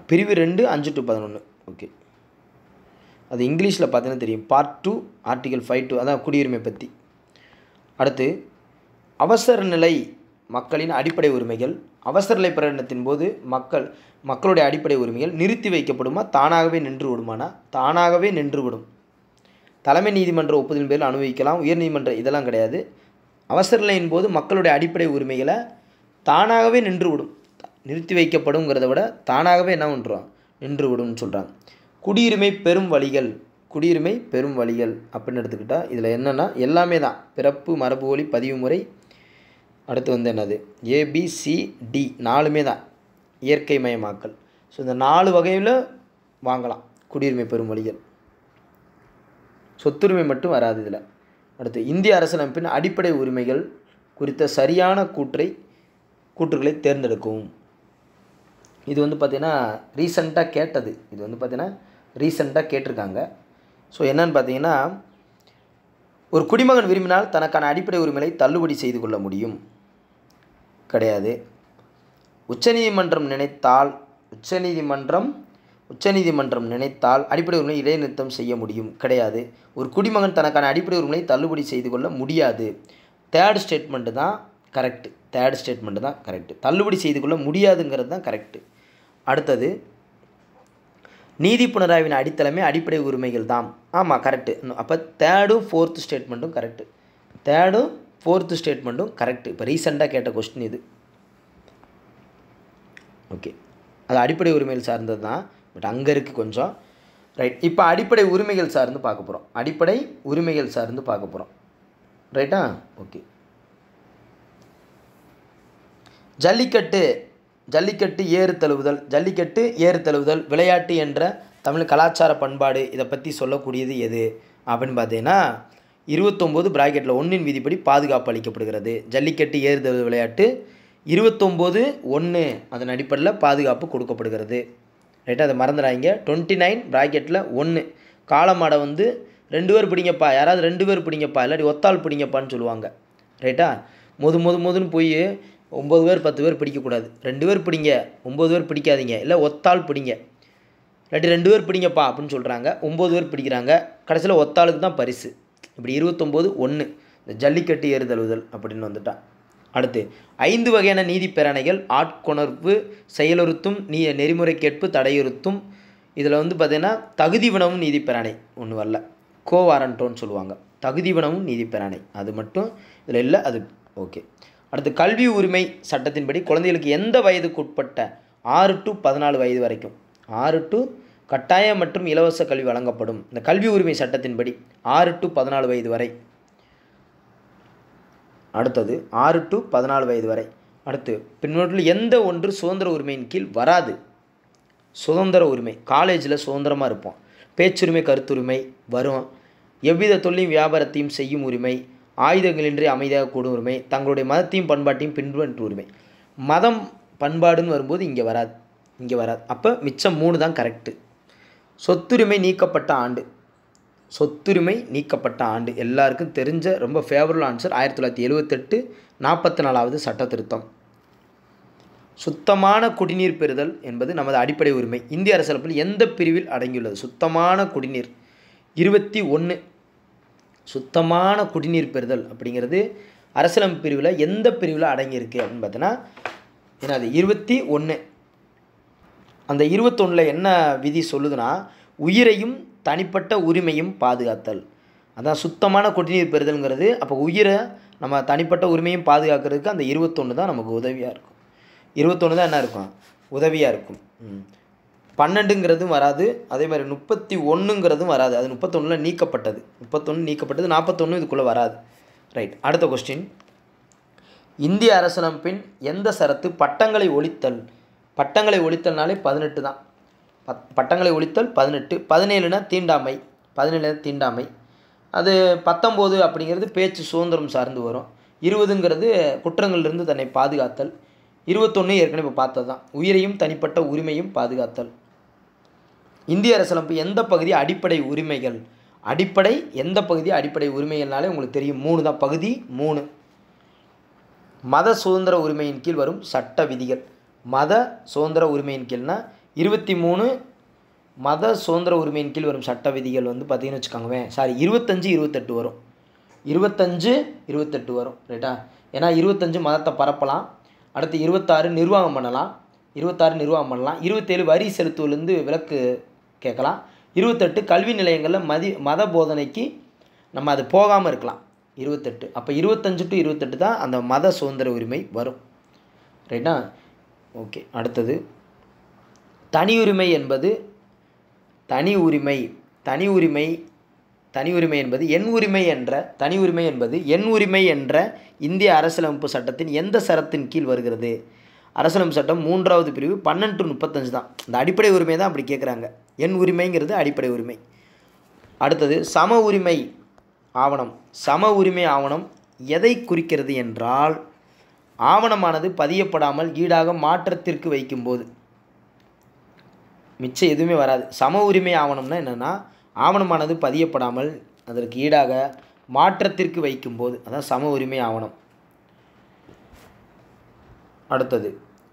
A: பிரிவு 2 5 to 11. ஓகே, அது இங்கிலீஷில் பார்த்தீங்கன்னா தெரியும், Part 2 Article 5(2), அதான் குடியுரிமை பற்றி. அடுத்து அவசர நிலை மக்களின் அடிப்படை உரிமைகள். அவசர நிலை பிரகடனத்தின் போது மக்களுடைய அடிப்படை உரிமைகள் நிறுத்தி வைக்கப்படுமா, தானாகவே நின்று விடுமானா? தானாகவே நின்று விடும். தலைமை நீதிமன்ற ஒப்புதலின் பேரில் அனுபவிக்கலாம், உயர்நீதிமன்ற இதெல்லாம் கிடையாது. அவசர நிலையின் போது மக்களுடைய அடிப்படை உரிமைகளை தானாகவே நின்று விடும். நிறுத்தி வைக்கப்படுங்கிறத விட தானாகவே என்ன பண்ணுறோம், நின்று விடும்னு சொல்கிறாங்க. குடியுரிமை பெறும் வழிகள் அப்படின்னு எடுத்துக்கிட்டால் இதில் என்னென்னா எல்லாமே தான், பிறப்பு, மரபு வழி, பதிவு முறை, அடுத்து வந்து என்னது ABCD 4மே தான், இயற்கை மயமாக்கல். ஸோ இந்த 4 வகையில் வாங்கலாம் குடியுரிமை பெறும் வழிகள். சொத்துரிமை மட்டும் வராது இதில். அடுத்து இந்திய அரசியலமைப்பின் அடிப்படை உரிமைகள் குறித்த சரியான கூற்றுகளை தேர்ந்தெடுக்கவும். இது வந்து பார்த்திங்கன்னா ரீசெண்டாக கேட்டது, இது வந்து பார்த்திங்கன்னா ரீசெண்டாக கேட்டிருக்காங்க. ஸோ என்னன்னு பார்த்தீங்கன்னா, ஒரு குடிமகன் விரும்பினால் தனக்கான அடிப்படை உரிமைகளை தள்ளுபடி செய்து கொள்ள முடியும், கிடையாது. உச்சநீதிமன்றம் நினைத்தால் அடிப்படை உரிமை இடைநிறுத்தம் செய்ய முடியும், கிடையாது. ஒரு குடிமகன் தனக்கான அடிப்படை உரிமையை தள்ளுபடி செய்து கொள்ள முடியாது. தேர்ட் ஸ்டேட்மெண்ட்டு தான் கரெக்டு. தள்ளுபடி செய்து கொள்ள முடியாதுங்கிறது தான் கரெக்டு. அடுத்தது நீதி புனராய்வின் அடித்தளமே அடிப்படை உரிமைகள் தான். கரெக்டு. அப்போ 3rd 4th ஸ்டேட்மெண்ட்டும் correct. 3rd 4th ஸ்டேட்மெண்ட்டும் correct. இப்போ ரீசெண்டாக கேட்ட கொஸ்டின் இது. ஓகே, அது அடிப்படை உரிமைகள் சார்ந்தது தான். பட் அங்கே இருக்குது கொஞ்சம். ரைட், இப்போ அடிப்படை உரிமைகள் சார்ந்து பார்க்க போகிறோம். அடிப்படை உரிமைகள் சார்ந்து பார்க்க போகிறோம். ரைட்டா? ஓகே. ஜல்லிக்கட்டு ஏறு தழுவுதல் விளையாட்டு என்ற தமிழ் கலாச்சார பண்பாடு இதை பற்றி சொல்லக்கூடியது எது அப்படின்னு பார்த்தீங்கன்னா 29 பிராக்கெட்டில் 1 விதிப்படி பாதுகாப்பு அளிக்கப்படுகிறது. ஜல்லிக்கட்டு ஏறு தழுவுதல் விளையாட்டு 29(1) அதன் அடிப்படையில் பாதுகாப்பு கொடுக்கப்படுகிறது. ரைட்டாக அதை மறந்துடாங்க. 29 பிராக்கெட்டில் 1 காளமாடை வந்து 2 பேர் பிடிங்கப்பா, யாராவது 2 பேர் பிடிங்கப்பா, இல்லாட்டி ஒத்தாள் பிடிங்கப்பான்னு சொல்லுவாங்க. ரைட்டா? மொதுன்னு போய் 9 பேர் 10 பேர் பிடிக்கக்கூடாது. 2 பேர் பிடிங்க, 9 பேர் பிடிக்காதீங்க, இல்லை ஒத்தாள் பிடிங்க, இல்லாட்டி 2 பேர் பிடிங்கப்பா அப்படின்னு சொல்கிறாங்க. 9 பேர் பிடிக்கிறாங்க, கடைசியில் ஒத்தாளுக்கு தான் பரிசு. இப்படி 29(1) இந்த ஜல்லிக்கட்டு ஏறு தழுவுதல் அப்படின்னு வந்துட்டா. அடுத்து 5 வகையான நீதி பேரணைகள்: ஆட்கொணர்வு, செயலுறுத்தும், நெறிமுறை கேட்பு, தடையுறுத்தும். இதில் வந்து பார்த்திங்கன்னா தகுதி வினவும் நீதி பேரணை ஒன்று வரல, கோவாரண்டோன்னு சொல்லுவாங்க. தகுதி வினவும் நீதி பேரணை அது மட்டும் இதில் இல்லை, அது ஓகே. அடுத்து கல்வி உரிமை சட்டத்தின்படி குழந்தைகளுக்கு எந்த வயதுக்கு உட்பட்ட 6 to 14 வயது வரைக்கும் 6 to கட்டாய மற்றும் இலவச கல்வி வழங்கப்படும். இந்த கல்வி உரிமை சட்டத்தின்படி 6 to 14 வயது வரை. அடுத்தது 6 to 14 வயது வரை. அடுத்து பின்னோட்டில் எந்த ஒன்று சுதந்திர உரிமையின் கீழ் வராது? சுதந்திர உரிமை, காலேஜில் சுதந்திரமாக இருப்போம். பேச்சுரிமை, கருத்துரிமை வரும். எவ்வித தொழிலையும் வியாபாரத்தையும் செய்யும் உரிமை, ஆயுதங்களின்றி அமைதியாக கூடும் உரிமை, தங்களுடைய மதத்தையும் பண்பாட்டையும் பின்பற்றும் உரிமை. மதம் பண்பாடுன்னு வரும்போது இங்கே வராது. அப்போ மிச்சம் 3 தான் கரெக்டு. சொத்துரிமை நீக்கப்பட்ட ஆண்டு எல்லாருக்கும் தெரிஞ்ச ரொம்ப ஃபேவரபிள் ஆன்சர் 1978 44வது சட்ட திருத்தம். சுத்தமான குடிநீர் பெறுதல் என்பது நமது அடிப்படை உரிமை. இந்திய அரசியலமைப்பில் எந்த பிரிவில் அடங்கியுள்ளது? சுத்தமான குடிநீர் 21. சுத்தமான குடிநீர் பெறுதல் அப்படிங்கிறது அரசியலமைப்பு பிரிவில் எந்த பிரிவில் அடங்கியிருக்கு அப்படின்னு பார்த்தோன்னா என்னது? 21. அந்த 21ல் என்ன விதி சொல்லுதுன்னா, உயிரையும் தனிப்பட்ட உரிமையும் பாதுகாத்தல். அதான் சுத்தமான குடிநீர் பெறுதல்ங்கிறது. அப்போ உயிரை நம்ம தனிப்பட்ட உரிமையும் பாதுகாக்கிறதுக்கு அந்த 21 தான் நமக்கு உதவியாக இருக்கும். 21 தான் என்ன இருக்கும்? உதவியாக இருக்கும். 12ங்கிறதும் வராது, அதே மாதிரி 31ங்கிறதும் வராது. அது 31ல் நீக்கப்பட்டது. 41 இதுக்குள்ளே வராது. ரைட், அடுத்த கொஸ்டின். இந்திய அரசியலமைப்பின் எந்த சரத்து பட்டங்களை ஒழித்தல்னாலே 18 தான். பட்டங்களை ஒழித்தல் 18. 17னா தீண்டாமை. அது 19 அப்படிங்கிறது பேச்சு சுதந்திரம் சார்ந்து வரும். 20ங்கிறது குற்றங்களிலிருந்து தன்னை பாதுகாத்தல். 21 ஏற்கனவே இப்போ பார்த்தது தான், உயிரையும் தனிப்பட்ட உரிமையும் பாதுகாத்தல். இந்திய அரசியலமைப்பு எந்த பகுதி அடிப்படை உரிமைகள்? எந்த பகுதி அடிப்படை உரிமைகள்னாலே உங்களுக்கு தெரியும், 3 தான். பகுதி 3. மத சுதந்திர உரிமையின் கீழ் வரும் சட்ட விதிகள். மத சுதந்திர உரிமையின் கீழ்னா 23 மத சுதந்திர உரிமையின் கீழ் வரும் சட்ட விதிகள் வந்து பார்த்திங்கன்னு வச்சுக்கோங்க. 25 28 வரும். 25 28 வரும். ரைட்டா? ஏன்னா 25 மதத்தை பரப்பலாம். அடுத்து 26 நிர்வாகம் பண்ணலாம். 27 வரி செலுத்துவதிலிருந்து விலக்கு கேட்கலாம். 28 கல்வி நிலையங்களில் மத போதனைக்கு நம்ம அது போகாமல் இருக்கலாம். 28. அப்போ 25 to 28 தான் அந்த மத சுதந்திர உரிமை வரும். ரைட்டா? ஓகே. அடுத்தது தனி உரிமை என்பது என் உரிமை என்ற இந்திய அரசியலமைப்பு சட்டத்தின் எந்த சரத்தின் கீழ் வருகிறது? அரசியலமைப்பு சட்டம் 3வது பிரிவு 12 to 35 தான். இந்த அடிப்படை உரிமை தான் அப்படி கேட்குறாங்க. என் உரிமைங்கிறது அடிப்படை உரிமை. அடுத்தது சம உரிமை ஆவணம் எதை குறிக்கிறது என்றால், ஆவணமானது பதியப்படாமல் ஈடாக மாற்றத்திற்கு வைக்கும்போது மிச்சம் எதுவுமே வராது. சம உரிமை ஆவணம்னா என்னென்னா, ஆவணமானது பதியப்படாமல் அதற்கு ஈடாக மாற்றத்திற்கு வைக்கும்போது அதான் சம உரிமை ஆவணம். அடுத்தது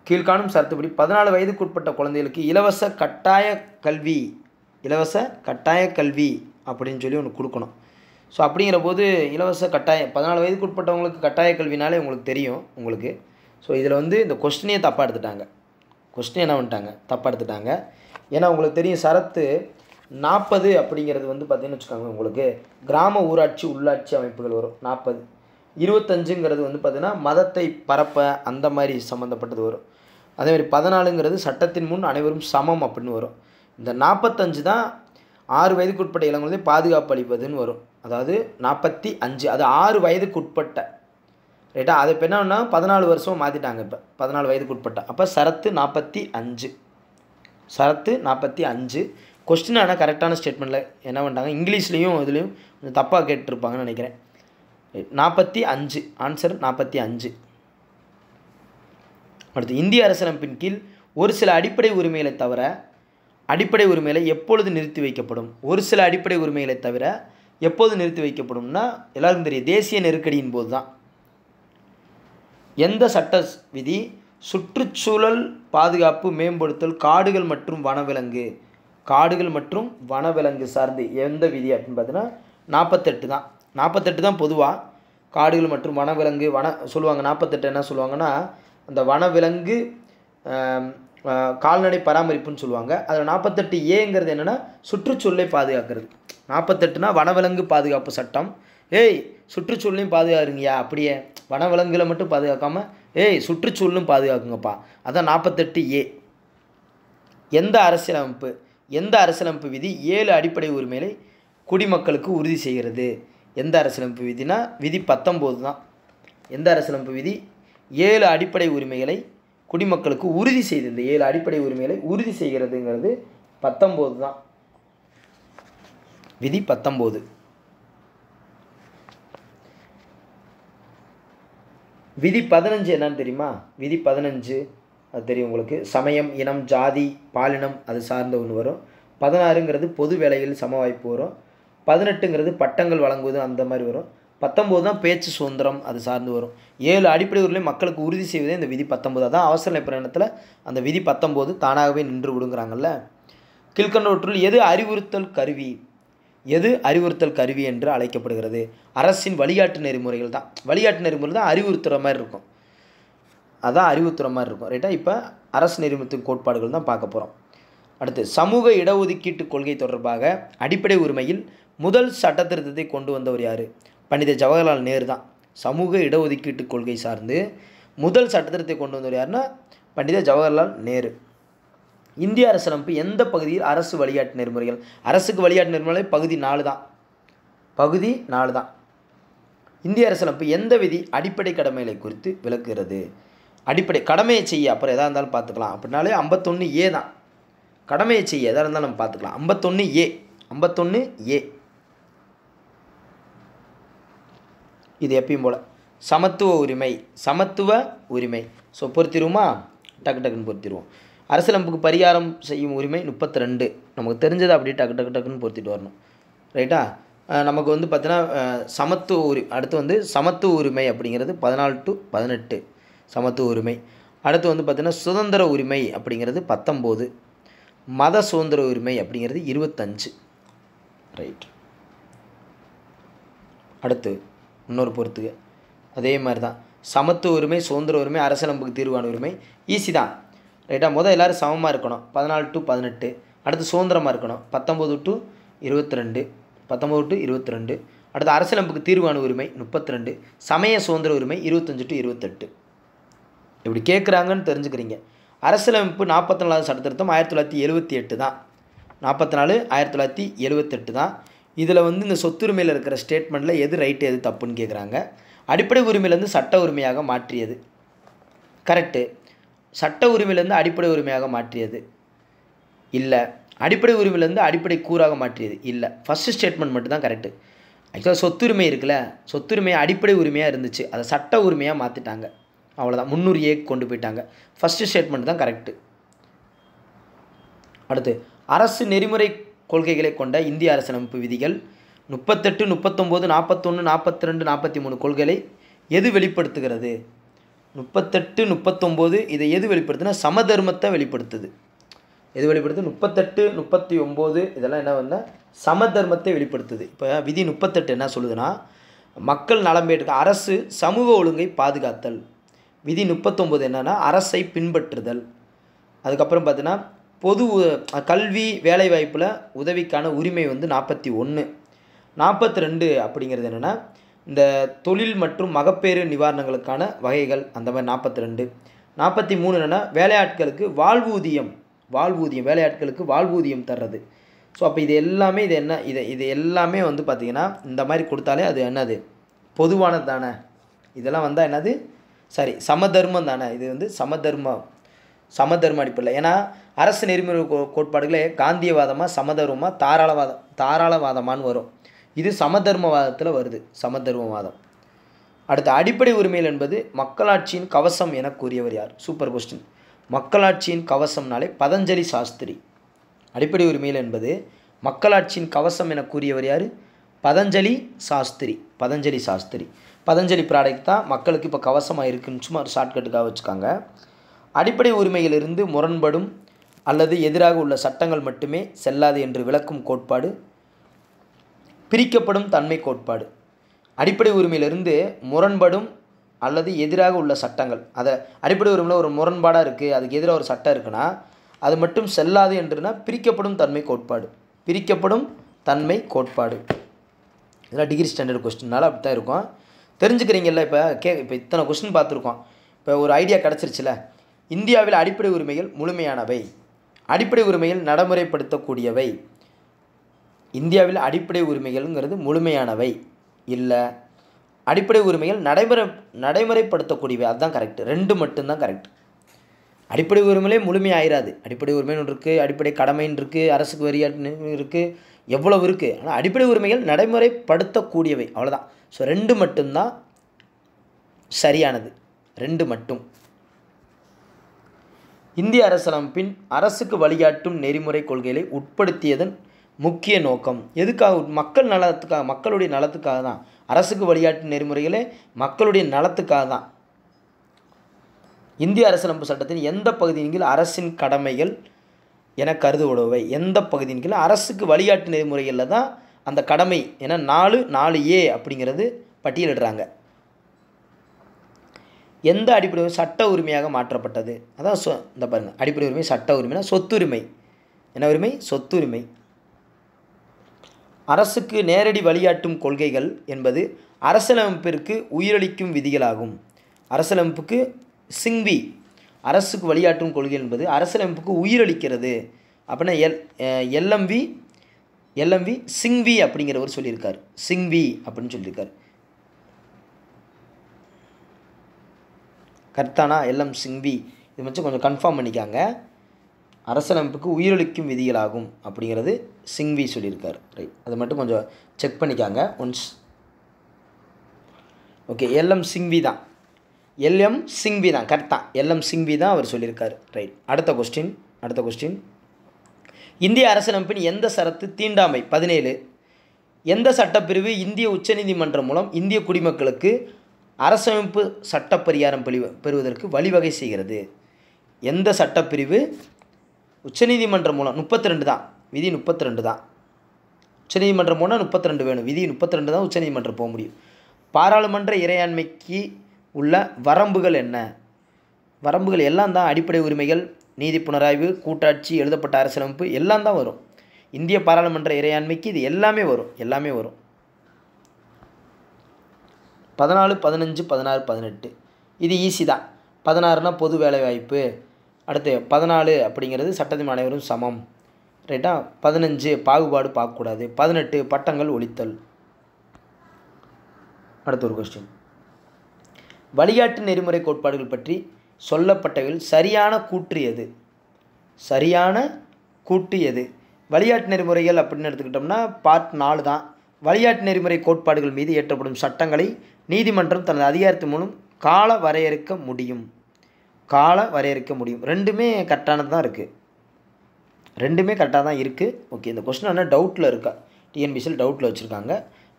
A: கீழ்காணும் சரத்துப்படி 14 வயதுக்குட்பட்ட குழந்தைகளுக்கு இலவச கட்டாய கல்வி அப்படின்னு சொல்லி ஒன்று கொடுக்கணும். ஸோ அப்படிங்கிற போது 14 வயதுக்குட்பட்டவங்களுக்கு கட்டாய கல்வினாலே உங்களுக்கு தெரியும் உங்களுக்கு. ஸோ இதில் வந்து இந்த கொஸ்டினே தப்பாக எடுத்துட்டாங்க. தப்பாக எடுத்துட்டாங்க. ஏன்னா உங்களுக்கு தெரியும் சரத்து 40 அப்படிங்கிறது வந்து பார்த்திங்கன்னு வச்சுக்கோங்க, உங்களுக்கு கிராம ஊராட்சி உள்ளாட்சி அமைப்புகள் வரும் 40. 25ங்கிறது வந்து பார்த்திங்கன்னா மதத்தை பரப்ப அந்த மாதிரி சம்மந்தப்பட்டது வரும். அதேமாதிரி 14ங்கிறது சட்டத்தின் முன் அனைவரும் சமம் அப்படின்னு வரும். இந்த 45 தான் 6 வயதுக்குட்பட்ட இளங்குழந்தை பாதுகாப்பு அளிப்பதுன்னு வரும். அதாவது 45 அது 6 வயதுக்குட்பட்ட, ரைட்டா? அது இப்போ என்னன்னா 14 வருஷம் மாற்றிட்டாங்க. இப்போ 14 வயதுக்குட்பட்ட. அப்போ ஷரத்து 45, ஷரத்து 45. கொஸ்டின் ஆனால் கரெக்டான ஸ்டேட்மெண்ட்டில் என்ன பண்ணிட்டாங்க, இங்கிலீஷ்லேயும் இதுலேயும் கொஞ்சம் தப்பாக கேட்டிருப்பாங்கன்னு நினைக்கிறேன். 45 ஆன்சர் 45. அடுத்து, இந்திய அரசியலமைப்பின் கீழ் ஒரு சில அடிப்படை உரிமைகளை தவிர அடிப்படை உரிமைகளை எப்பொழுது நிறுத்தி வைக்கப்படும்? ஒரு சில அடிப்படை உரிமைகளை தவிர எப்போது நிறுத்தி வைக்கப்படும்னா எல்லாருக்கும் தெரியும், தேசிய நெருக்கடியின் போது தான். எந்த சட்ட விதி சுற்றுச்சூழல் பாதுகாப்பு மேம்படுத்தல் காடுகள் மற்றும் வனவிலங்கு சார்ந்து எந்த விதி அப்படின்னு பார்த்தீங்கன்னா 48 தான். 48 தான் பொதுவாக காடுகள் மற்றும் வனவிலங்கு சொல்லுவாங்க. 48 என்ன சொல்லுவாங்கன்னா, அந்த வனவிலங்கு கால்நடை பராமரிப்புன்னு சொல்லுவாங்க. அதில் 48A என்னென்னா சுற்றுச்சூழலை பாதுகாக்கிறது. 48னா வனவிலங்கு பாதுகாப்பு சட்டம். சுற்றுச்சூழலையும் பாதுகாருங்கய்யா, அப்படியே வனவிலங்குகளை மட்டும் பாதுகாக்காமல் சுற்றுச்சூழலும் பாதுகாக்குங்கப்பா. அதான் 48A. எந்த அரசியலமைப்பு விதி 7 அடிப்படை உரிமைகளை குடிமக்களுக்கு உறுதி செய்கிறது? எந்த அரசியலமைப்பு விதினா விதி 19 தான். எந்த அரசியலமைப்பு விதி 7 அடிப்படை உரிமைகளை குடிமக்களுக்கு உறுதி செய்து, இந்த 7 அடிப்படை உரிமைகளை உறுதி செய்கிறதுங்கிறது 19 தான். விதி 19. விதி 15 என்னன்னு தெரியுமா? விதி 15 அது தெரியும் உங்களுக்கு. சமயம், இனம், ஜாதி, பாலினம் அது சார்ந்த ஒன்று வரும். 16ங்கிறது பொது வேலைகளில் சம வாய்ப்பு வரும். 18ங்கிறது பட்டங்கள் வழங்குவது அந்த மாதிரி வரும். 19 தான் பேச்சு சுதந்திரம் அது சார்ந்து வரும். 7 அடிப்படை உரிமைகளை மக்களுக்கு உறுதி செய்வதே இந்த விதி 19. தான் அவசர நிலை பிரகடனத்தில் அந்த விதி 19 தானாகவே நின்று விடுங்கிறாங்கல்ல. கீழ்கண்டவற்றுள் எது அறிவுறுத்தல் கருவி என்று அழைக்கப்படுகிறது? அரசின் வழிகாட்டு நெறிமுறைகள் தான். வழிகாட்டு நெறிமுறை தான் அறிவுறுத்துகிற மாதிரி இருக்கும். அதான் அறிவுறுத்துகிற மாதிரி இருக்கும், ரைட்டா? இப்போ அரசு நெறிமுறைத்தின் கோட்பாடுகள் தான் பார்க்க போகிறோம். அடுத்து, சமூக இடஒதுக்கீட்டு கொள்கை தொடர்பாக அடிப்படை உரிமையில் முதல் சட்ட திருத்தத்தை கொண்டு வந்தவர் யார்? பண்டித ஜவஹர்லால் நேரு தான். சமூக இடஒதுக்கீட்டு கொள்கை சார்ந்து முதல் சட்டத்திட்டத்தை கொண்டு வந்தவர் யாருன்னா பண்டித ஜவஹர்லால் நேரு. இந்திய அரசியலமைப்பு எந்த பகுதியில் அரசு வழிகாட்டு நெறிமுறைகள்? அரசுக்கு வழிகாட்டு நெறிமுறை பகுதி 4 தான். பகுதி 4 தான். இந்திய அரசியலமைப்பு எந்த விதி அடிப்படை கடமைகளை குறித்து விளக்குகிறது? அடிப்படை கடமையை செய்ய, அப்புறம் எதாக இருந்தாலும் பார்த்துக்கலாம் அப்படின்னாலே 51A தான். கடமையை செய்ய எதாக இருந்தாலும் நம்ம பார்த்துக்கலாம். 51A. இது எப்பயும் போல் சமத்துவ உரிமை. ஸோ பொறுத்திருவோமா? டக்குன்னு பொறுத்திடுவோம். அரசியலமைப்புக்கு பரிகாரம் செய்யும் உரிமை 32. நமக்கு தெரிஞ்சதை அப்படியே டக்குன்னு பொறுத்திட்டு வரணும், ரைட்டா? நமக்கு வந்து பார்த்தீங்கன்னா அடுத்து சமத்துவ உரிமை அப்படிங்கிறது 14 to 18 சமத்துவ உரிமை. அடுத்து வந்து பார்த்தீங்கன்னா சுதந்திர உரிமை அப்படிங்கிறது 19. மத சுதந்திர உரிமை அப்படிங்கிறது 25, ரைட்? அடுத்து இன்னொரு பொறுத்துக்கு அதே மாதிரி தான் சமத்துவ உரிமை, சுதந்திர உரிமை, அரசியலமைப்புக்கு தீர்வான உரிமை ஈஸி தான், ரைட்டா? முதல் எல்லோரும் சமமாக இருக்கணும் 14 to 18. அடுத்து சுதந்திரமாக இருக்கணும் 19 to 22. அடுத்து அரசியலமைப்புக்கு தீர்வான உரிமை 32. சமய சுதந்திர உரிமை 25 to 28. இப்படி கேட்குறாங்கன்னு தெரிஞ்சுக்கிறீங்க. அரசியலமைப்பு 44வது சட்டத்திருத்தம் 1978 தான். 44 1978 தான். இதில் வந்து இந்த சொத்துரிமையில் இருக்கிற ஸ்டேட்மெண்ட்டில் எது ரைட்டு எது தப்புன்னு கேட்குறாங்க. அடிப்படை உரிமையிலேருந்து சட்ட உரிமையாக மாற்றியது கரெக்டு. சட்ட உரிமையிலேருந்து அடிப்படை உரிமையாக மாற்றியது இல்லை. அடிப்படை உரிமையிலேருந்து அடிப்படை கூறாக மாற்றியது இல்லை. ஃபஸ்ட்டு ஸ்டேட்மெண்ட் மட்டும் தான் கரெக்டு. ஆக்சுவலாக சொத்துரிமை இருக்குல்ல, சொத்துரிமை அடிப்படை உரிமையாக இருந்துச்சு, அதை சட்ட உரிமையாக மாற்றிட்டாங்க, அவ்வளோதான். 300A கொண்டு போயிட்டாங்க. ஃபஸ்ட்டு ஸ்டேட்மெண்ட் தான் கரெக்டு. அடுத்து, அரசு நெறிமுறை கொள்கைகளை கொண்ட இந்திய அரசியலமைப்பு விதிகள் 38, 39, 41, 42, 43 கொள்கைகளை எது வெளிப்படுத்துகிறது? 38, 39 இதை எது வெளிப்படுத்துனா சமதர்மத்தை வெளிப்படுத்துது. எது வெளிப்படுத்துது? 38, 39 இதெல்லாம் என்ன வந்தால் சமதர்மத்தை வெளிப்படுத்துது. இப்போ விதி 38 என்ன சொல்லுதுன்னா, மக்கள் நலம்பேற்றுக்க அரசு சமூக ஒழுங்கை பாதுகாத்தல். விதி 39 என்னென்னா அரசை பின்பற்றுதல். அதுக்கப்புறம் பார்த்தீங்கன்னா பொது கல்வி வேலைவாய்ப்பில் உதவிக்கான உரிமை வந்து 41. 42 அப்படிங்கிறது என்னென்னா இந்த தொழில் மற்றும் மகப்பேறு நிவாரணங்களுக்கான வகைகள், அந்த மாதிரி 42. 43 என்னென்னா வேலையாட்களுக்கு வாழ்வூதியம், வேலையாட்களுக்கு வாழ்வூதியம் தர்றது. ஸோ அப்போ இது எல்லாமே இது எல்லாமே வந்து பார்த்திங்கன்னா இந்த மாதிரி கொடுத்தாலே அது என்னது, பொதுவானது தானே. இதெல்லாம் வந்தால் என்னது, சரி சமதர்மம் தானே. இது வந்து சமதர்ம அடிப்படையில். ஏன்னா அரசு நெறிமுறை கோட்பாடுகளே காந்தியவாதமாக, சமதர்மமாக, தாராளவாதமானு வரும். இது சமதர்மவாதத்தில் வருது, சமதர்மவாதம். அடுத்த அடிப்படை உரிமைகள் என்பது மக்களாட்சியின் கவசம் என கூறியவர் யார்? Super question. மக்களாட்சியின் கவசம்னாலே பதஞ்சலி சாஸ்திரி. அடிப்படை உரிமைகள் என்பது மக்களாட்சியின் கவசம் என கூறியவர் யார்? பதஞ்சலி சாஸ்திரி. பதஞ்சலி ப்ராடக்ட் தான் மக்களுக்கு இப்போ கவசமாக இருக்குன்னு சும்மா ஒரு ஷார்ட்கட்டுக்காக வச்சுக்காங்க. அடிப்படை உரிமைகளிலிருந்து முரண்படும் அல்லது எதிராக உள்ள சட்டங்கள் மட்டுமே செல்லாது என்று விளக்கும் கோட்பாடு பிரிக்கப்படும் தன்மை கோட்பாடு. அடிப்படை உரிமையிலிருந்து முரண்படும் அல்லது எதிராக உள்ள சட்டங்கள், அதை அடிப்படை உரிமையில் ஒரு முரண்பாடாக இருக்குது, அதுக்கு எதிராக ஒரு சட்டம் இருக்குன்னா அது மட்டும் செல்லாது என்றுனா பிரிக்கப்படும் தன்மை கோட்பாடு. இதெல்லாம் டிகிரி ஸ்டாண்டர்ட் கொஸ்டின்னால அப்படி தான் இருக்கும். தெரிஞ்சுக்கிறீங்கல்ல. இப்போ இத்தனை கொஸ்டின் பார்த்துருக்கோம். இப்போ ஒரு ஐடியா கிடச்சிருச்சுல. இந்தியாவில் அடிப்படை உரிமைகள் முழுமையானவை, அடிப்படை உரிமைகள் நடைமுறைப்படுத்தக்கூடியவை. இந்தியாவில் அடிப்படை உரிமைகள்ங்கிறது முழுமையானவை இல்லை, அடிப்படை உரிமைகள் நடைமுறைப்படுத்தக்கூடியவை. அதுதான் கரெக்டு. 2 மட்டும்தான் கரெக்ட். அடிப்படை உரிமையிலே முழுமையாயிராது. அடிப்படை உரிமைன்னு இருக்குது, அடிப்படை கடமைன்னு இருக்குது, அரசுக்கு வரியாட்டுன்னு இருக்குது, எவ்வளவு இருக்குது. ஆனால் அடிப்படை உரிமைகள் நடைமுறைப்படுத்தக்கூடியவை, அவ்வளோதான். ஸோ 2 மட்டும்தான் சரியானது, 2 மட்டும். இந்திய அரசியலமைப்பின் அரசுக்கு வழிகாட்டும் நெறிமுறை கொள்கைகளை உட்படுத்தியதன் முக்கிய நோக்கம் எதுக்காக? மக்களுடைய நலத்துக்காக தான். அரசுக்கு வழிகாட்டும் நெறிமுறைகளே மக்களுடைய நலத்துக்காக தான். இந்திய அரசியலமைப்பு சட்டத்தின் எந்த பகுதியின் கீழ் அரசின் கடமைகள் என கருதப்படுபவை? எந்த பகுதியின் கீழ் அரசுக்கு வழிகாட்டு நெறிமுறைகளில் தான் அந்த கடமை என 4A அப்படிங்கிறது பட்டியலிடுறாங்க. எந்த அடிப்படை சட்ட உரிமையாக மாற்றப்பட்டது? அதான் இந்த பாருங்கள், அடிப்படை உரிமை சட்ட உரிமைனா சொத்துரிமை. என்ன உரிமை? சொத்துரிமை. அரசுக்கு நேரடி வழிகாட்டும் கொள்கைகள் என்பது அரசியலமைப்பிற்கு உயிரளிக்கும் விதிகளாகும். அரசியலமைப்புக்கு சிங்வி, அரசுக்கு வழிகாட்டும் கொள்கை என்பது அரசியலமைப்புக்கு உயிரளிக்கிறது. அப்படின்னா எல்எம்வி சிங்வி அப்படிங்கிறவர் சொல்லியிருக்கார். சிங்வி அப்படின்னு சொல்லியிருக்கார். கரெக்டானா? எல்எம் சிங்வி. இது மட்டும் கொஞ்சம் கன்ஃபார்ம் பண்ணிக்காங்க. அரசியலமைப்புக்கு உயிரளிக்கும் விதிகளாகும் அப்படிங்கிறது சிங்வி சொல்லியிருக்கார். ரைட், அதை மட்டும் கொஞ்சம் செக் பண்ணிக்காங்க ஒன்ஸ். ஓகே, எல்எம் சிங்வி தான் கரெக்டாக. எல்எம் சிங்வி தான் அவர் சொல்லியிருக்கார். ரைட், அடுத்த கொஸ்டின். இந்திய அரசியலமைப்பின் எந்த சரத்து தீண்டாமை 17 எந்த சட்டப்பிரிவு இந்திய உச்சநீதிமன்றம் மூலம் இந்திய குடிமக்களுக்கு அரசமைப்பு சட்டப்பரிகாரம் பெறுவதற்கு வழிவகை செய்கிறது? எந்த சட்டப்பிரிவு உச்சநீதிமன்றம் மூலம்? 32 தான், விதி 32 தான். உச்சநீதிமன்றம் போனால் 32 வேணும், விதி 32 தான் உச்சநீதிமன்றம் போக முடியும். பாராளுமன்ற இறையாண்மைக்கு உள்ள வரம்புகள் என்ன? வரம்புகள் எல்லாம் தான் அடிப்படை உரிமைகள், நீதி புனராய்வு, கூட்டாட்சி, எழுதப்பட்ட அரசியலமைப்பு எல்லாம் தான் வரும். இந்திய பாராளுமன்ற இறையாண்மைக்கு இது எல்லாமே வரும். 14, 15, 16, 18 இது ஈஸி தான். 16னா பொது வேலைவாய்ப்பு. அடுத்து 14 அப்படிங்கிறது சட்டத்தின் அனைவரும் சமம். ரைட்டா? 15 பாகுபாடு பார்க்கக்கூடாது. 18 பட்டங்கள் ஒழித்தல். அடுத்த ஒரு கொஸ்டின். வழிகாட்டு நெறிமுறை கோட்பாடுகள் பற்றி சொல்லப்பட்டவையில் சரியான கூற்று எது? வழிகாட்டு நெறிமுறைகள் அப்படின்னு எடுத்துக்கிட்டோம்னா பார்ட் 4 தான். வழிகாட்டு நெறிமுறை கோட்பாடுகள் மீது ஏற்றப்படும் சட்டங்களை நீதிமன்றம் தனது அதிகாரத்தின் மூலம் கால வரையறுக்க முடியும். ரெண்டுமே கரெக்டானது தான் இருக்குது. ஓகே, இந்த கொஸ்டின் என்ன டவுட்டில் இருக்கா? டிஎன்பிசியில் டவுட்டில் வச்சுருக்காங்க.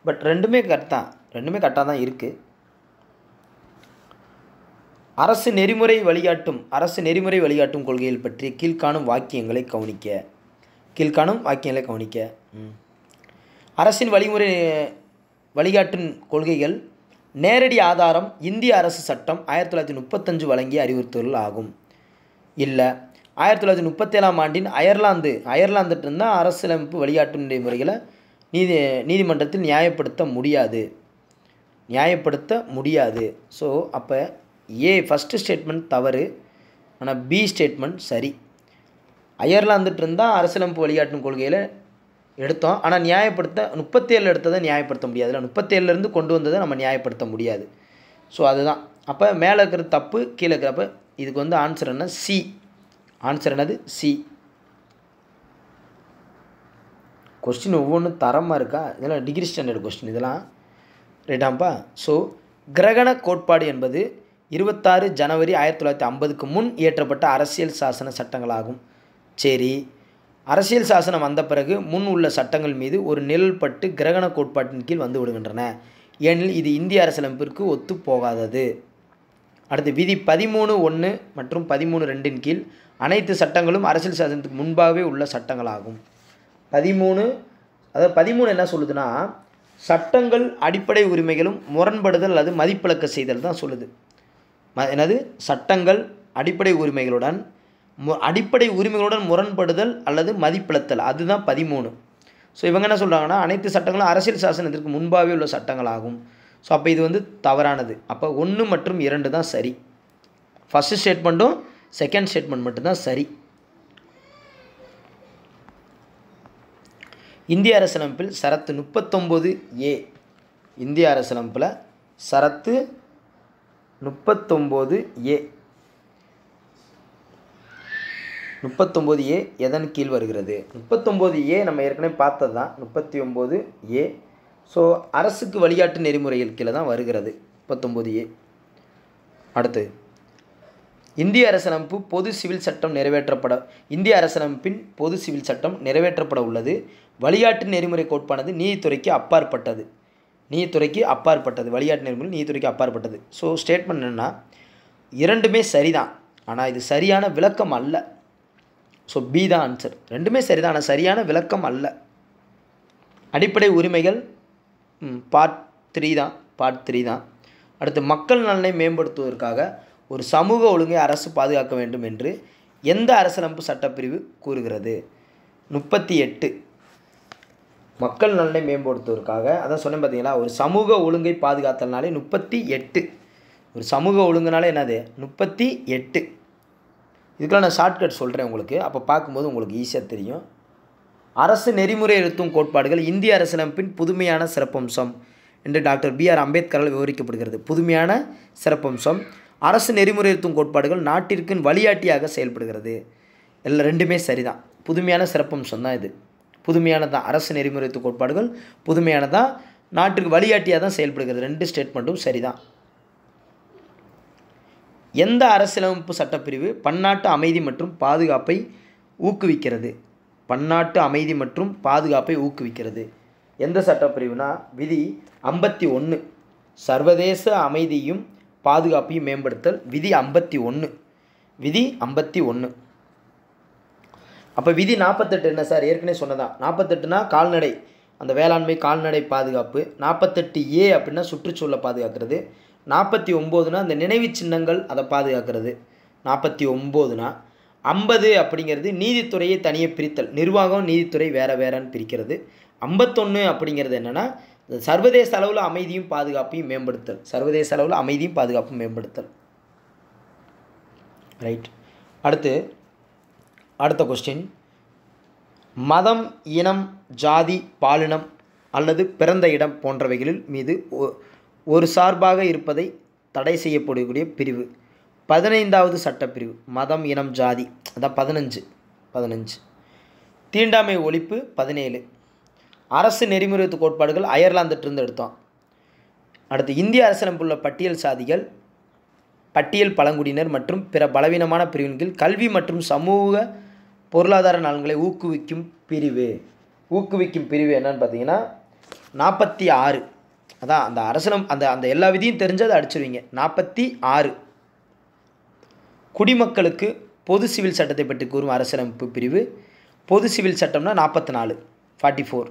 A: பட் ரெண்டுமே கரெக்டாக தான் இருக்குது. அரசு நெறிமுறை வழிகாட்டும் கொள்கைகள் பற்றி கீழ்காணும் வாக்கியங்களை கவனிக்க. அரசின் வழிகாட்டும் கொள்கைகள் நேரடி ஆதாரம் இந்திய அரசு சட்டம் 1935 வழங்கிய அறிவுறுத்தல்கள் ஆகும். இல்லை, 1937ஆம் ஆண்டின் அயர்லாந்துட்டிருந்தால் அரசியலமைப்பு வழிகாட்டும் நெறிமுறைகளை நீதிமன்றத்தில் நியாயப்படுத்த முடியாது. ஸோ அப்போ ஃபஸ்ட்டு ஸ்டேட்மெண்ட் தவறு, ஆனால் பி ஸ்டேட்மெண்ட் சரி. அயர்லாந்துட்டு இருந்தால் அரசியலமைப்பு வழிகாட்டும் கொள்கையில் எடுத்தோம். ஆனால் நியாயப்படுத்த 37 எடுத்ததை நியாயப்படுத்த முடியாது. இல்லை 37லேருந்து கொண்டு வந்ததை நம்ம நியாயப்படுத்த முடியாது. ஸோ அதுதான். அப்போ மேலே இருக்கிறது தப்பு, கீழே இருக்கிறப்ப இதுக்கு வந்து ஆன்சர் என்ன? சி. ஆன்சர் என்னது? சி. கொஸ்டின் ஒவ்வொன்றும் தரமாக இருக்கா? இதெல்லாம் டிகிரி ஸ்டாண்டர்ட் கொஸ்டின் இதெல்லாம். ரைட்டாப்பா? ஸோ கிரகண கோட்பாடு என்பது 26 ஜனவரி 1950க்கு முன் இயற்றப்பட்ட அரசியல் சாசன சட்டங்களாகும். சரி, அரசியல் சாசனம் வந்த பிறகு முன் உள்ள சட்டங்கள் மீது ஒரு நிழல்பட்டு கிரகண கோட்பாட்டின் கீழ் வந்து விடுகின்றன. ஏனெனில் இது இந்திய அரசியலமைப்பிற்கு ஒத்து போகாதது. அடுத்து விதி 13(1) மற்றும் 13(2) கீழ் அனைத்து சட்டங்களும் அரசியல் சாசனத்துக்கு முன்பாகவே உள்ள சட்டங்களாகும். 13 என்ன சொல்லுதுன்னா, சட்டங்கள் அடிப்படை உரிமைகளும் முரண்படுதல் அல்லது மதிப்பிழக்க செய்தல் தான் சொல்லுது. என்னது? சட்டங்கள் அடிப்படை உரிமைகளுடன் முரண்படுதல் அல்லது மதிப்பிழத்தல், அதுதான் 13. ஸோ இவங்க என்ன சொல்கிறாங்கன்னா, அனைத்து சட்டங்களும் அரசியல் சாசனத்திற்கு முன்பாகவே உள்ள சட்டங்களாகும். ஸோ அப்போ இது வந்து தவறானது. அப்போ 1 மற்றும் 2 தான் சரி. ஃபஸ்ட்டு ஸ்டேட்மெண்ட்டும் செகண்ட் ஸ்டேட்மெண்ட் மட்டும்தான் சரி. இந்திய அரசியலமைப்பில் சரத்து 39A. இந்திய அரசியலமைப்பில் சரத்து 39A. 39A எதன் கீழ் வருகிறது? 39A நம்ம ஏற்கனவே பார்த்தது தான். 39A ஸோ அரசுக்கு வழிகாட்டு நெறிமுறைகள் கீழே தான் வருகிறது 39A. அடுத்து இந்திய அரசியலமைப்பு பொது சிவில் சட்டம் இந்திய அரசியலமைப்பின் பொது சிவில் சட்டம் நிறைவேற்றப்பட உள்ளது. வழிகாட்டு நெறிமுறை கோட்பானது நீதித்துறைக்கு அப்பாற்பட்டது. வழிகாட்டு நெறிமுறை நீதித்துறைக்கு அப்பாற்பட்டது. ஸோ ஸ்டேட்மெண்ட் என்னென்னா, இரண்டுமே சரிதான், ஆனால் இது சரியான விளக்கம் அல்ல. ஸோ பி தான் ஆன்சர். ரெண்டுமே சரிதான், ஆனால் சரியான விளக்கம் அல்ல. அடிப்படை உரிமைகள் பார்ட் 3 தான். அடுத்து மக்கள் நலனை மேம்படுத்துவதற்காக ஒரு சமூக ஒழுங்கை அரசு பாதுகாக்க வேண்டும் என்று எந்த அரசியலமைப்பு சட்டப்பிரிவு கூறுகிறது? 38. மக்கள் நலனை மேம்படுத்துவதற்காக, அதான் சொன்னேன் பார்த்தீங்களா, ஒரு சமூக ஒழுங்கை பாதுகாத்தல்னாலே 38. ஒரு சமூக ஒழுங்குனாலே என்னது? 38. இதுக்கெல்லாம் நான் ஷார்ட்கட் சொல்கிறேன் உங்களுக்கு, அப்போ பார்க்கும்போது உங்களுக்கு ஈஸியாக தெரியும். அரசு நெறிமுறை எழுத்தும் கோட்பாடுகள் இந்திய அரசியலமைப்பின் புதுமையான சிறப்பம்சம் என்று டாக்டர் B.R. அம்பேத்கரால் விவரிக்கப்படுகிறது. புதுமையான சிறப்பம்சம். அரசு நெறிமுறை எழுத்தும் கோட்பாடுகள் நாட்டிற்கு வழிகாட்டியாக செயல்படுகிறது. எல்லாம் ரெண்டுமே சரிதான். புதுமையான சிறப்பம்சம் தான் இது. புதுமையானதான். அரசு நெறிமுறை எழுத்தும் கோட்பாடுகள் புதுமையானதான், நாட்டிற்கு வழிகாட்டியாக தான் செயல்படுகிறது. ரெண்டு ஸ்டேட்மெண்ட்டும் சரிதான். எந்த அரசியலமைப்பு சட்டப்பிரிவு பன்னாட்டு அமைதி மற்றும் பாதுகாப்பை ஊக்குவிக்கிறது? எந்த சட்டப்பிரிவுனா விதி 51. சர்வதேச அமைதியும் பாதுகாப்பையும் மேம்படுத்தல். விதி 51. அப்போ விதி 48 என்ன சார்? ஏற்கனவே சொன்னதான். 48னா கால்நடை, அந்த வேளாண்மை கால்நடை பாதுகாப்பு. 48A அப்படின்னா சுற்றுச்சூழலை பாதுகாக்கிறது. 49னா அந்த நினைவு சின்னங்கள் அதை பாதுகாக்கிறது. 49னா 50 அப்படிங்கிறது நீதித்துறையை தனியே பிரித்தல். நிர்வாகம் நீதித்துறை வேறன்னு பிரிக்கிறது. 51 அப்படிங்கிறது என்னென்னா, சர்வதேச அளவில் அமைதியும் பாதுகாப்பையும் மேம்படுத்தல். ரைட். அடுத்த கொஸ்டின். மதம், இனம், ஜாதி, பாலினம் அல்லது பிறந்த இடம் போன்றவைகளில் மீது ஒரு சார்பாக இருப்பதை தடை செய்யப்படக்கூடிய பிரிவு 15வது சட்டப்பிரிவு. மதம், இனம், ஜாதி, அதான் 15. தீண்டாமை ஒழிப்பு 17. அரசு நெறிமுறை கோட்பாடுகள் அயர்லாந்துட்டிருந்து எடுத்தோம். அடுத்து இந்திய அரசியலமைப்பில் உள்ள பட்டியல் சாதிகள், பட்டியல் பழங்குடியினர் மற்றும் பிற பலவீனமான பிரிவின் கீழ் கல்வி மற்றும் சமூக பொருளாதார நலன்களை ஊக்குவிக்கும் பிரிவு என்னன்னு பார்த்தீங்கன்னா 46. அதான் அந்த அந்த எல்லா விதியும் தெரிஞ்சதை அடிச்சிருவீங்க. 46. குடிமக்களுக்கு பொது சிவில் சட்டத்தை பற்றி கூறும் அரசியலமைப்பு பிரிவு. பொது சிவில் சட்டம்னா 44.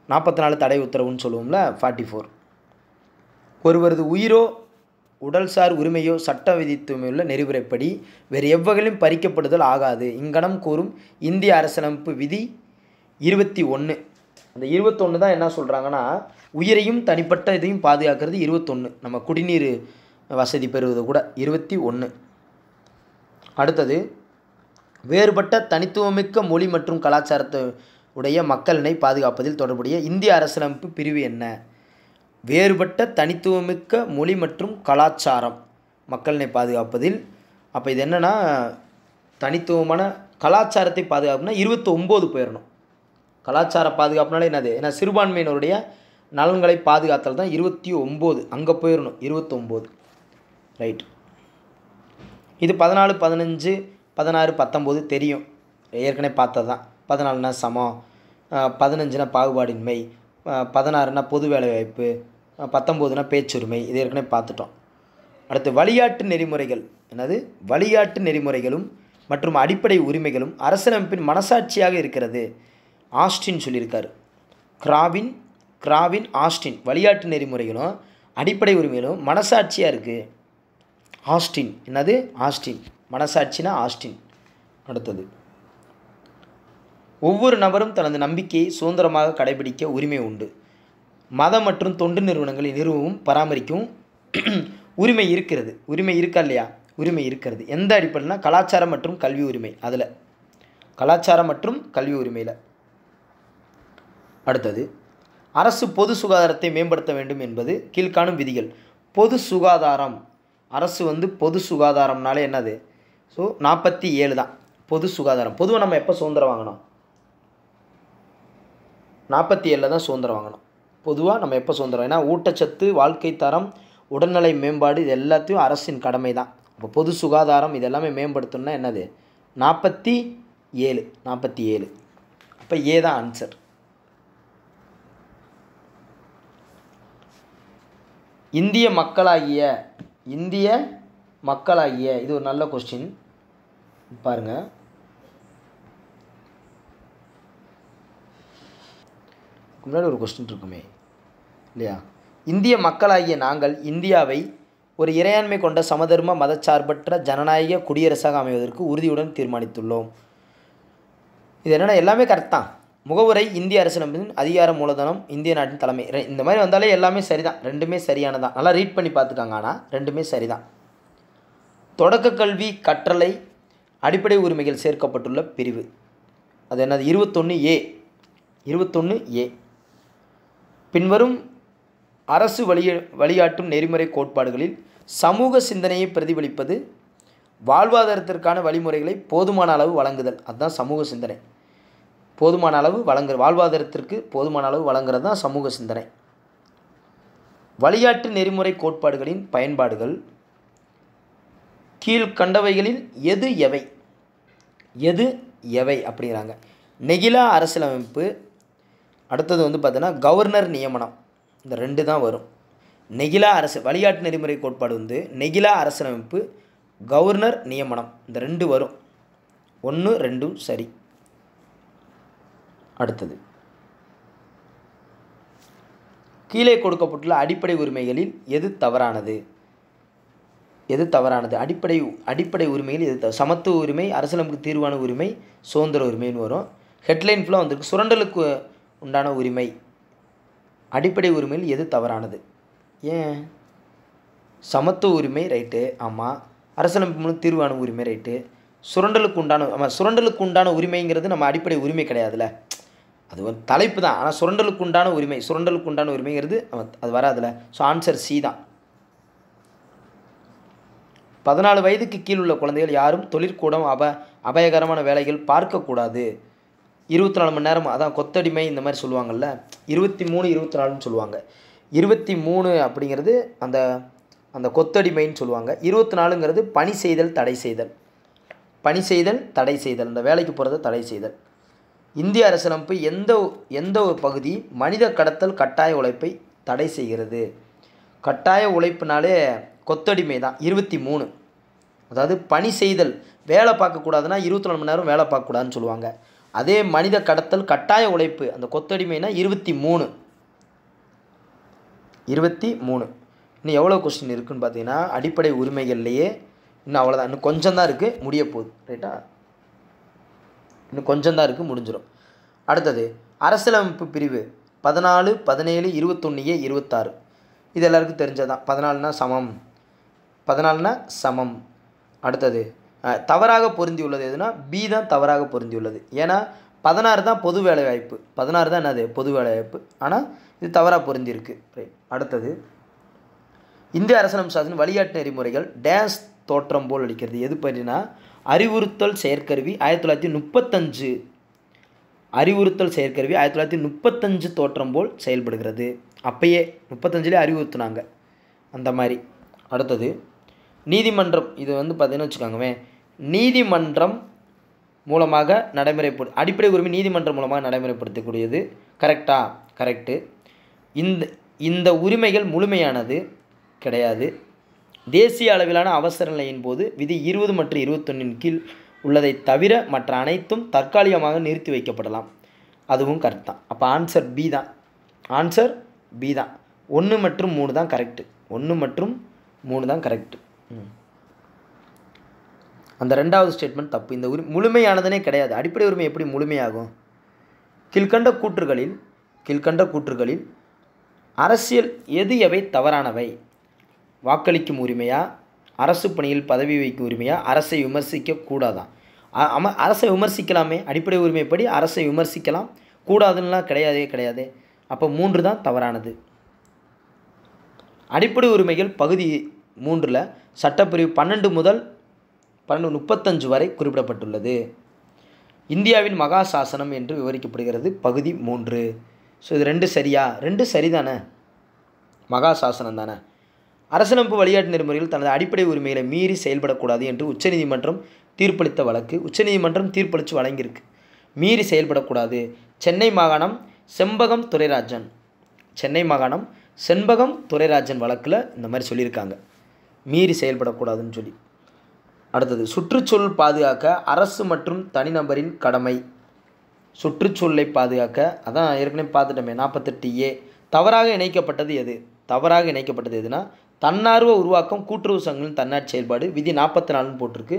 A: 44 தடை உத்தரவுன்னு சொல்லுவோம்ல, 44. ஒருவரது உயிரோ உடல்சார் உரிமையோ சட்ட விதித்துள்ள நெறிமுறைப்படி வேறு எவ்வகையிலும் பறிக்கப்படுதல் ஆகாது. இங்கனம் கூறும் இந்திய அரசியலமைப்பு விதி 21. அந்த 21 தான் என்ன சொல்கிறாங்கன்னா, உயிரையும் தனிப்பட்ட இதையும் பாதுகாக்கிறது 21. நம்ம குடிநீர் வசதி பெறுவது கூட 21. அடுத்தது வேறுபட்ட தனித்துவமிக்க மொழி மற்றும் கலாச்சாரத்தை உடைய மக்களினை பாதுகாப்பதில் தொடர்புடைய இந்திய அரசியலமைப்பு பிரிவு என்ன? வேறுபட்ட தனித்துவமிக்க மொழி மற்றும் கலாச்சாரம் மக்களினை பாதுகாப்பதில். அப்போ இது என்னென்னா தனித்துவமான கலாச்சாரத்தை பாதுகாப்புனா 29 போயிடணும். கலாச்சார பாதுகாப்புனால என்னது? ஏன்னா சிறுபான்மையினருடைய நலன்களை பாதுகாத்தல் தான் 29, அங்கே போயிடணும் 29. ரைட். இது 14, 15, 16, 19 தெரியும், ஏற்கனவே பார்த்தது தான். 14னா சமம், 15னா பாகுபாடின்மை, 16னா பொது வேலைவாய்ப்பு, 19னா பேச்சுரிமை, இது ஏற்கனவே பார்த்துட்டோம். அடுத்து வழிகாட்டு நெறிமுறைகள். என்னது? வழிகாட்டு நெறிமுறைகளும் மற்றும் அடிப்படை உரிமைகளும் அரசியலமைப்பின் மனசாட்சியாக இருக்கிறது. ஆஸ்டின் சொல்லியிருக்காரு. கிராவின் ஆஸ்டின். வழிகாட்டு நெறிமுறைகளும் அடிப்படை உரிமைகளும் மனசாட்சியாக இருக்குது. ஆஸ்டின். என்னது? ஆஸ்டின். மனசாட்சினா ஆஸ்டின். அடுத்தது, ஒவ்வொரு நபரும் தனது நம்பிக்கையை சுதந்திரமாக கடைபிடிக்க உரிமை உண்டு. மதம் மற்றும் தொண்டு நிறுவனங்களை நிறுவவும் பராமரிக்கவும் உரிமை இருக்கிறது. உரிமை இருக்கா இல்லையா? உரிமை இருக்கிறது. எந்த அடிப்படைனா கலாச்சாரம் மற்றும் கல்வி உரிமை. அதில் கலாச்சாரம் மற்றும் கல்வி உரிமையில். அடுத்தது, அரசு பொது சுகாதாரத்தை மேம்படுத்த வேண்டும் என்பது கீழ்காணும் விதிகள். பொது சுகாதாரம். அரசு பொது சுகாதாரம்னாலே என்னது? ஸோ 47 தான் பொது சுகாதாரம். பொதுவாக நம்ம எப்போ சுதந்திரம் வாங்கினோம்? 47 தான் சுதந்திரம் வாங்கணும். பொதுவாக நம்ம எப்போ சுதந்திரம்? ஏன்னா ஊட்டச்சத்து, வாழ்க்கை தரம், உடல்நிலை மேம்பாடு, இது எல்லாத்தையும் அரசின் கடமை தான். இப்போ பொது சுகாதாரம் இது எல்லாமே மேம்படுத்தணும்னா என்னது? 47. அப்போ ஏ தான் ஆன்சர். இந்திய மக்களாகிய இது ஒரு நல்ல கொஸ்டின் பாருங்கள். முன்னாடி ஒரு கொஸ்டின் இருக்குமே இல்லையா? இந்திய மக்களாகிய நாங்கள் இந்தியாவை ஒரு இறையாண்மை கொண்ட சமதர்ம மதச்சார்பற்ற ஜனநாயக குடியரசாக அமைவதற்கு உறுதியுடன் தீர்மானித்துள்ளோம். இது என்னென்னா எல்லாமே கரெக்ட் தான். முகவுரை இந்திய அரசியலமைப்பின் அதிகார மூலதனம் இந்திய நாட்டின் தலைமை. இந்த மாதிரி வந்தாலே எல்லாமே சரிதான், ரெண்டுமே சரியானதான். நல்லா ரீட் பண்ணி பார்த்துக்காங்க. ஆனால் ரெண்டுமே சரிதான். தொடக்க கல்வி கற்றலை அடிப்படை உரிமைகள் சேர்க்கப்பட்டுள்ள பிரிவு அது என்னது? 21A. பின்வரும் அரசு வழிகாட்டும் நெறிமுறை கோட்பாடுகளில் சமூக சிந்தனையை பிரதிபலிப்பது வாழ்வாதாரத்திற்கான வழிமுறைகளை போதுமான அளவு வழங்குதல். அதுதான் சமூக சிந்தனை. போதுமான அளவு வாழ்வாதாரத்திற்கு போதுமான அளவு வழங்குறது தான் சமூக சிந்தனை. வழிகாட்டு நெறிமுறை கோட்பாடுகளின் பயன்பாடுகள் கீழ்கண்டவைகளில் எது எவை அப்படிங்கிறாங்க. நெகிழா அரசியலமைப்பு. அடுத்தது பார்த்தீங்கன்னா கவர்னர் நியமனம். இந்த 2 தான் வரும். வழிகாட்டு நெறிமுறை கோட்பாடு நெகிழா அரசியலமைப்பு, கவர்னர் நியமனம், இந்த 2 வரும். 1, 2 சரி. அடுத்தது, கீழே கொடுக்கப்பட்டுள்ள அடிப்படை உரிமைகளில் எது தவறானது? அடிப்படை உரிமைகள் எது? சமத்துவ உரிமை, அரசியலமைப்பு தீர்வான உரிமை, சுதந்திர உரிமைன்னு வரும். ஹெட்லைன் ஃபுல்லாக வந்திருக்கு. சுரண்டலுக்கு உண்டான உரிமை. அடிப்படை உரிமையில் எது தவறானது? ஏன்? சமத்துவ உரிமை ரைட்டு, ஆமாம். அரசியலமைப்பு தீர்வான உரிமை ரைட்டு. சுரண்டலுக்கு உண்டான உரிமைங்கிறது நம்ம அடிப்படை உரிமை கிடையாதுல்ல, அது ஒரு தலைப்பு தான். ஆனால் சுரண்டலுக்கு உண்டான உரிமைங்கிறது அது வராதுல்ல. ஸோ ஆன்சர் சி தான். 14 வயதுக்கு கீழ் உள்ள குழந்தைகள் யாரும் தொழிற்கூடம் அபாயகரமான வேலைகள் பார்க்கக்கூடாது. 24 மணி நேரம், அதான் கொத்தடிமை இந்த மாதிரி சொல்லுவாங்கள்ல. 23, 24ன்னு சொல்லுவாங்க. 23 அப்படிங்கிறது அந்த கொத்தடிமைன்னு சொல்லுவாங்க. 24ங்கிறது பணி செய்தல் தடை செய்தல், அந்த வேலைக்கு போகிறத தடை செய்தல். இந்திய அரசியலமைப்பு எந்த ஒரு பகுதி மனித கடத்தல் கட்டாய உழைப்பை தடை செய்கிறது? கட்டாய உழைப்புனாலே கொத்தடிமை தான். 23, அதாவது பணி செய்தல், வேலை பார்க்கக்கூடாதுன்னா 24 மணி நேரம் வேலை பார்க்கக்கூடாதுன்னு சொல்லுவாங்க. அதே மனித கடத்தல் கட்டாய உழைப்பு, அந்த கொத்தடிமைனா 23. இன்னும் எவ்வளோ கொஸ்டின் இருக்குதுன்னு பார்த்தீங்கன்னா அடிப்படை உரிமைகள்லையே இன்னும் அவ்வளோதான். இன்னும் கொஞ்சம் தான் இருக்குது, முடிய போகுது. ரைட்டா? இன்னும் கொஞ்சம் தான் இருக்குது, முடிஞ்சிடும். அடுத்தது, அரசியலமைப்பு பிரிவு 14, 17, 21A, 26. இது எல்லாருக்கும் தெரிஞ்சதான். 14னா சமம். அடுத்தது தவறாக பொருந்தியுள்ளது எதுனா பி தான் தவறாக பொருந்தியுள்ளது. ஏன்னா 16 தான் பொது வேலைவாய்ப்பு, 16 தான் என்னது பொது வேலைவாய்ப்பு, ஆனால் இது தவறாக பொருந்திருக்கு. ரைட். அடுத்தது, இந்திய அரசியலமைப்பு சாசனம் வழிகாட்டு நெறிமுறைகள் டேஸ் தோற்றம் போல் அளிக்கிறது. எது பற்றினா அறிவுறுத்தல் செயற்கருவி 1935, அறிவுறுத்தல் செயற்கருவி 1935 தோற்றம் போல் செயல்படுகிறது. அப்பயே 35லே அறிவுறுத்துனாங்க அந்த மாதிரி. அடுத்தது, நீதிமன்றம், இது பார்த்தீங்கன்னு வச்சுக்கோங்கவே, நீதிமன்றம் மூலமாக அடிப்படை உரிமை நீதிமன்றம் மூலமாக நடைமுறைப்படுத்தக்கூடியது. கரெக்டா? கரெக்டு. இந்த உரிமைகள் முழுமையானது கிடையாது. தேசிய அளவிலான அவசர நிலையின் போது விதி 20 மற்றும் 21 கீழ் உள்ளதை தவிர மற்ற அனைத்தும் தற்காலிகமாக நிறுத்தி வைக்கப்படலாம். அதுவும் கரெக்ட் தான். அப்போ ஆன்சர் பி தான். ஆன்சர் பி தான். 1 மற்றும் 3 தான் கரெக்டு. 1 மற்றும் 3 தான் கரெக்டு. அந்த ரெண்டாவது ஸ்டேட்மெண்ட் தப்பு. இந்த முழுமையானதுனே கிடையாது. அடிப்படை உரிமை எப்படி முழுமையாகும்? கீழ்கண்ட கூற்றுகளில் அரசியல் எவை தவறானவை? வாக்களிக்கும் உரிமையா, அரசு பணியில் பதவி வைக்கும் உரிமையா, அரசை விமர்சிக்க கூடாதான்? அரசை விமர்சிக்கலாமே, அடிப்படை உரிமைப்படி அரசை விமர்சிக்கலாம், கூடாதுன்னெலாம் கிடையாது. அப்போ 3 தான் தவறானது. அடிப்படை உரிமைகள் பகுதி 3ல் சட்டப்பிரிவு 12 முதல் 1235 வரை குறிப்பிடப்பட்டுள்ளது. இந்தியாவின் மகா சாசனம் என்று விவரிக்கப்படுகிறது பகுதி 3. ஸோ இது 2 சரியா? 2 சரிதானே, மகா சாசனம் தானே. அரசியலமைப்பு வழிகாட்டு நெறிமுறைகள் தனது அடிப்படை உரிமைகளை மீறி செயல்படக்கூடாது என்று உச்சநீதிமன்றம் தீர்ப்பளித்த வழக்கு. உச்சநீதிமன்றம் தீர்ப்பளித்து வழங்கியிருக்கு, மீறி செயல்படக்கூடாது. சென்னை மாகாணம் செண்பகம் துரைராஜன் வழக்கில் இந்த மாதிரி சொல்லியிருக்காங்க, மீறி செயல்படக்கூடாதுன்னு சொல்லி. அடுத்தது, சுற்றுச்சூழல் பாதுகாக்க அரசு மற்றும் தனிநபரின் கடமை. சுற்றுச்சூழலை பாதுகாக்க, அதான் ஏற்கனவே பார்த்துட்டோமே 48A. தவறாக இணைக்கப்பட்டது எதுனா தன்னார்வ உருவாக்கம் கூட்டுறவு சங்கங்களின் தன்னாட்சி செயல்பாடு. விதி 44ன்னு போட்டிருக்கு.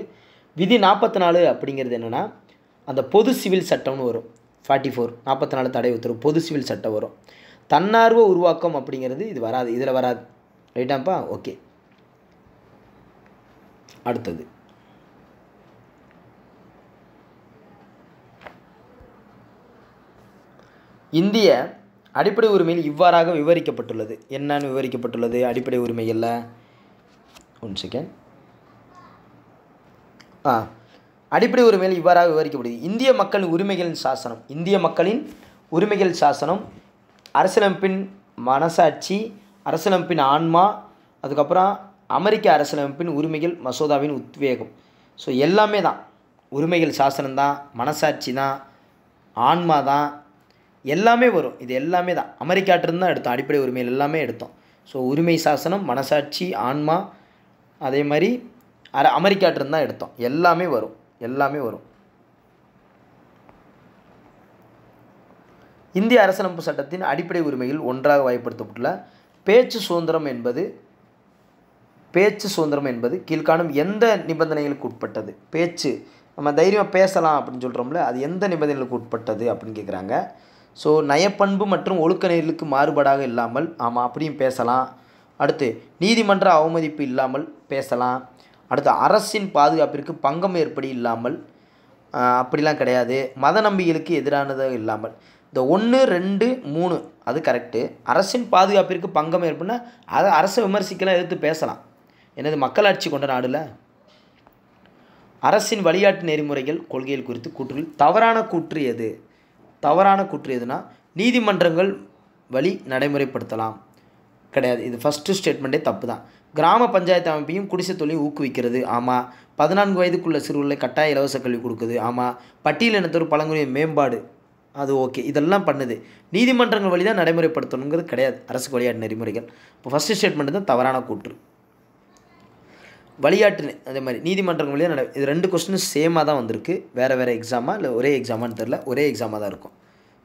A: விதி 44 அப்படிங்கிறது என்னென்னா அந்த பொது சிவில் சட்டம்னு வரும். 44 தடை உத்தரவு பொது சிவில் சட்டம் வரும். தன்னார்வ உருவாக்கம் அப்படிங்கிறது இது வராது, இதில் வராது. ரைட்டாப்பா? ஓகே. அடுத்தது, இந்திய அடிப்படை உரிமையில் இவ்வாறாக விவரிக்கப்பட்டுள்ளது. என்னன்னு விவரிக்கப்பட்டுள்ளது அடிப்படை உரிமைகளில்? 1 செகண்ட். அடிப்படை உரிமைகள் இவ்வாறாக விவரிக்கப்படுது. இந்திய மக்களின் உரிமைகள் சாசனம், அரசியலமைப்பின் மனசாட்சி, அரசியலமைப்பின் ஆன்மா, அதுக்கப்புறம் அமெரிக்க அரசியலமைப்பின் உரிமைகள் மசோதாவின் உத்வேகம். ஸோ எல்லாமே தான், உரிமைகள் சாசனம் தான், மனசாட்சி தான், ஆன்மா தான், எல்லாமே வரும். இது எல்லாமே தான் அமெரிக்காட்டிருந்து தான் எடுத்தோம். அடிப்படை உரிமைகள் எல்லாமே எடுத்தோம். ஸோ உரிமை சாசனம், மனசாட்சி, ஆன்மா, அதே மாதிரி அமெரிக்காட்டிருந்து தான் எடுத்தோம். எல்லாமே வரும். இந்திய அரசியலமைப்பு சட்டத்தின் அடிப்படை உரிமையில் ஒன்றாக வகைப்படுத்தப்பட்டுள்ள பேச்சு சுதந்திரம் என்பது கீழ்காணும் எந்த நிபந்தனைகளுக்கு உட்பட்டது? பேச்சு, நம்ம தைரியமாக பேசலாம் அப்படின்னு சொல்கிறோம்ல, அது எந்த நிபந்தனைகளுக்கு உட்பட்டது அப்படின்னு கேட்குறாங்க. ஸோ நயப்பண்பு மற்றும் ஒழுக்க நெறிகளுக்கு மாறுபாடாக இல்லாமல், ஆமாம் அப்படியும் பேசலாம். அடுத்து, நீதிமன்ற அவமதிப்பு இல்லாமல் பேசலாம். அடுத்து, அரசின் பாதுகாப்பிற்கு பங்கம் ஏற்படி இல்லாமல், அப்படிலாம் கிடையாது. மத நம்பிக்கைகளுக்கு எதிரானதாக இல்லாமல். இந்த 1, 2, 3 அது கரெக்டு. அரசின் பாதுகாப்பிற்கு பங்கம் ஏற்படுனா அதை அரசை விமர்சிக்கலாம், எதிர்த்து பேசலாம். என்னது மக்களாட்சி கொண்ட நாடுல. அரசின் வழிகாட்டு நெறிமுறைகள் கொள்கைகள் குறித்து கூற்றுகள். தவறான கூற்று எதுனா நீதிமன்றங்கள் வழி நடைமுறைப்படுத்தலாம், கிடையாது. இது ஃபஸ்ட்டு ஸ்டேட்மெண்ட்டே தப்பு தான். கிராம பஞ்சாயத்து அமைப்பையும் குடிசை தொழிலையும் ஊக்குவிக்கிறது, ஆமாம். 14 வயதுக்குள்ள சிறுவர்களை கட்டாய இலவச கல்வி கொடுக்குது, ஆமாம். பட்டியலினத்தோர் பழங்குடியின மேம்பாடு, அது ஓகே. இதெல்லாம் பண்ணுது. நீதிமன்றங்கள் வழி தான் நடைமுறைப்படுத்தணுங்கிறது கிடையாது அரசுக்கு வழிகாட்டு நெறிமுறைகள். இப்போ ஃபஸ்ட்டு ஸ்டேட்மெண்ட் தான் தவறான கூற்று. வழிகாட்டு அதே மாதிரி நீதிமன்றங்கள் வழியாக இது 2 கொஸ்டினும் சேமாக தான் வந்திருக்கு. வேறு எக்ஸாமா இல்லை ஒரே எக்ஸாமான்னு தெரில, ஒரே எக்ஸாமாக தான் இருக்கும்.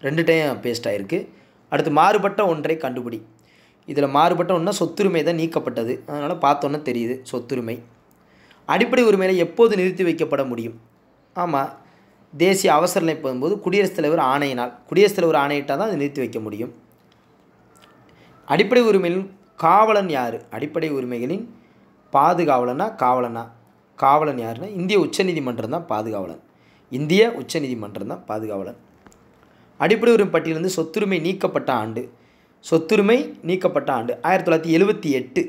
A: 2 டைம் பேஸ்ட் ஆகிருக்கு. அடுத்து, மாறுபட்ட ஒன்றை கண்டுபிடி. இதில் மாறுபட்ட ஒன்றா சொத்துரிமை தான் நீக்கப்பட்டது, அதனால் பார்த்தோன்னே தெரியுது சொத்துரிமை. அடிப்படை உரிமைகளை எப்போது நிறுத்தி வைக்கப்பட முடியும்? ஆமாம், தேசிய அவசர நிலை போகும்போது குடியரசுத் தலைவர் ஆணையிட்டால் தான் அதை நிறுத்தி வைக்க முடியும். அடிப்படை உரிமைகளின் காவலன் யார்? அடிப்படை உரிமைகளின் பாதுகாவலனா காவலனா? காவலன் யாருன்னா இந்திய உச்சநீதிமன்றம் தான் பாதுகாவலன். இந்திய உச்சநீதிமன்றம் தான் பாதுகாவலன். அடிப்படை உரிமை பட்டியலிருந்து சொத்துரிமை நீக்கப்பட்ட ஆண்டு. சொத்துரிமை நீக்கப்பட்ட ஆண்டு 1978.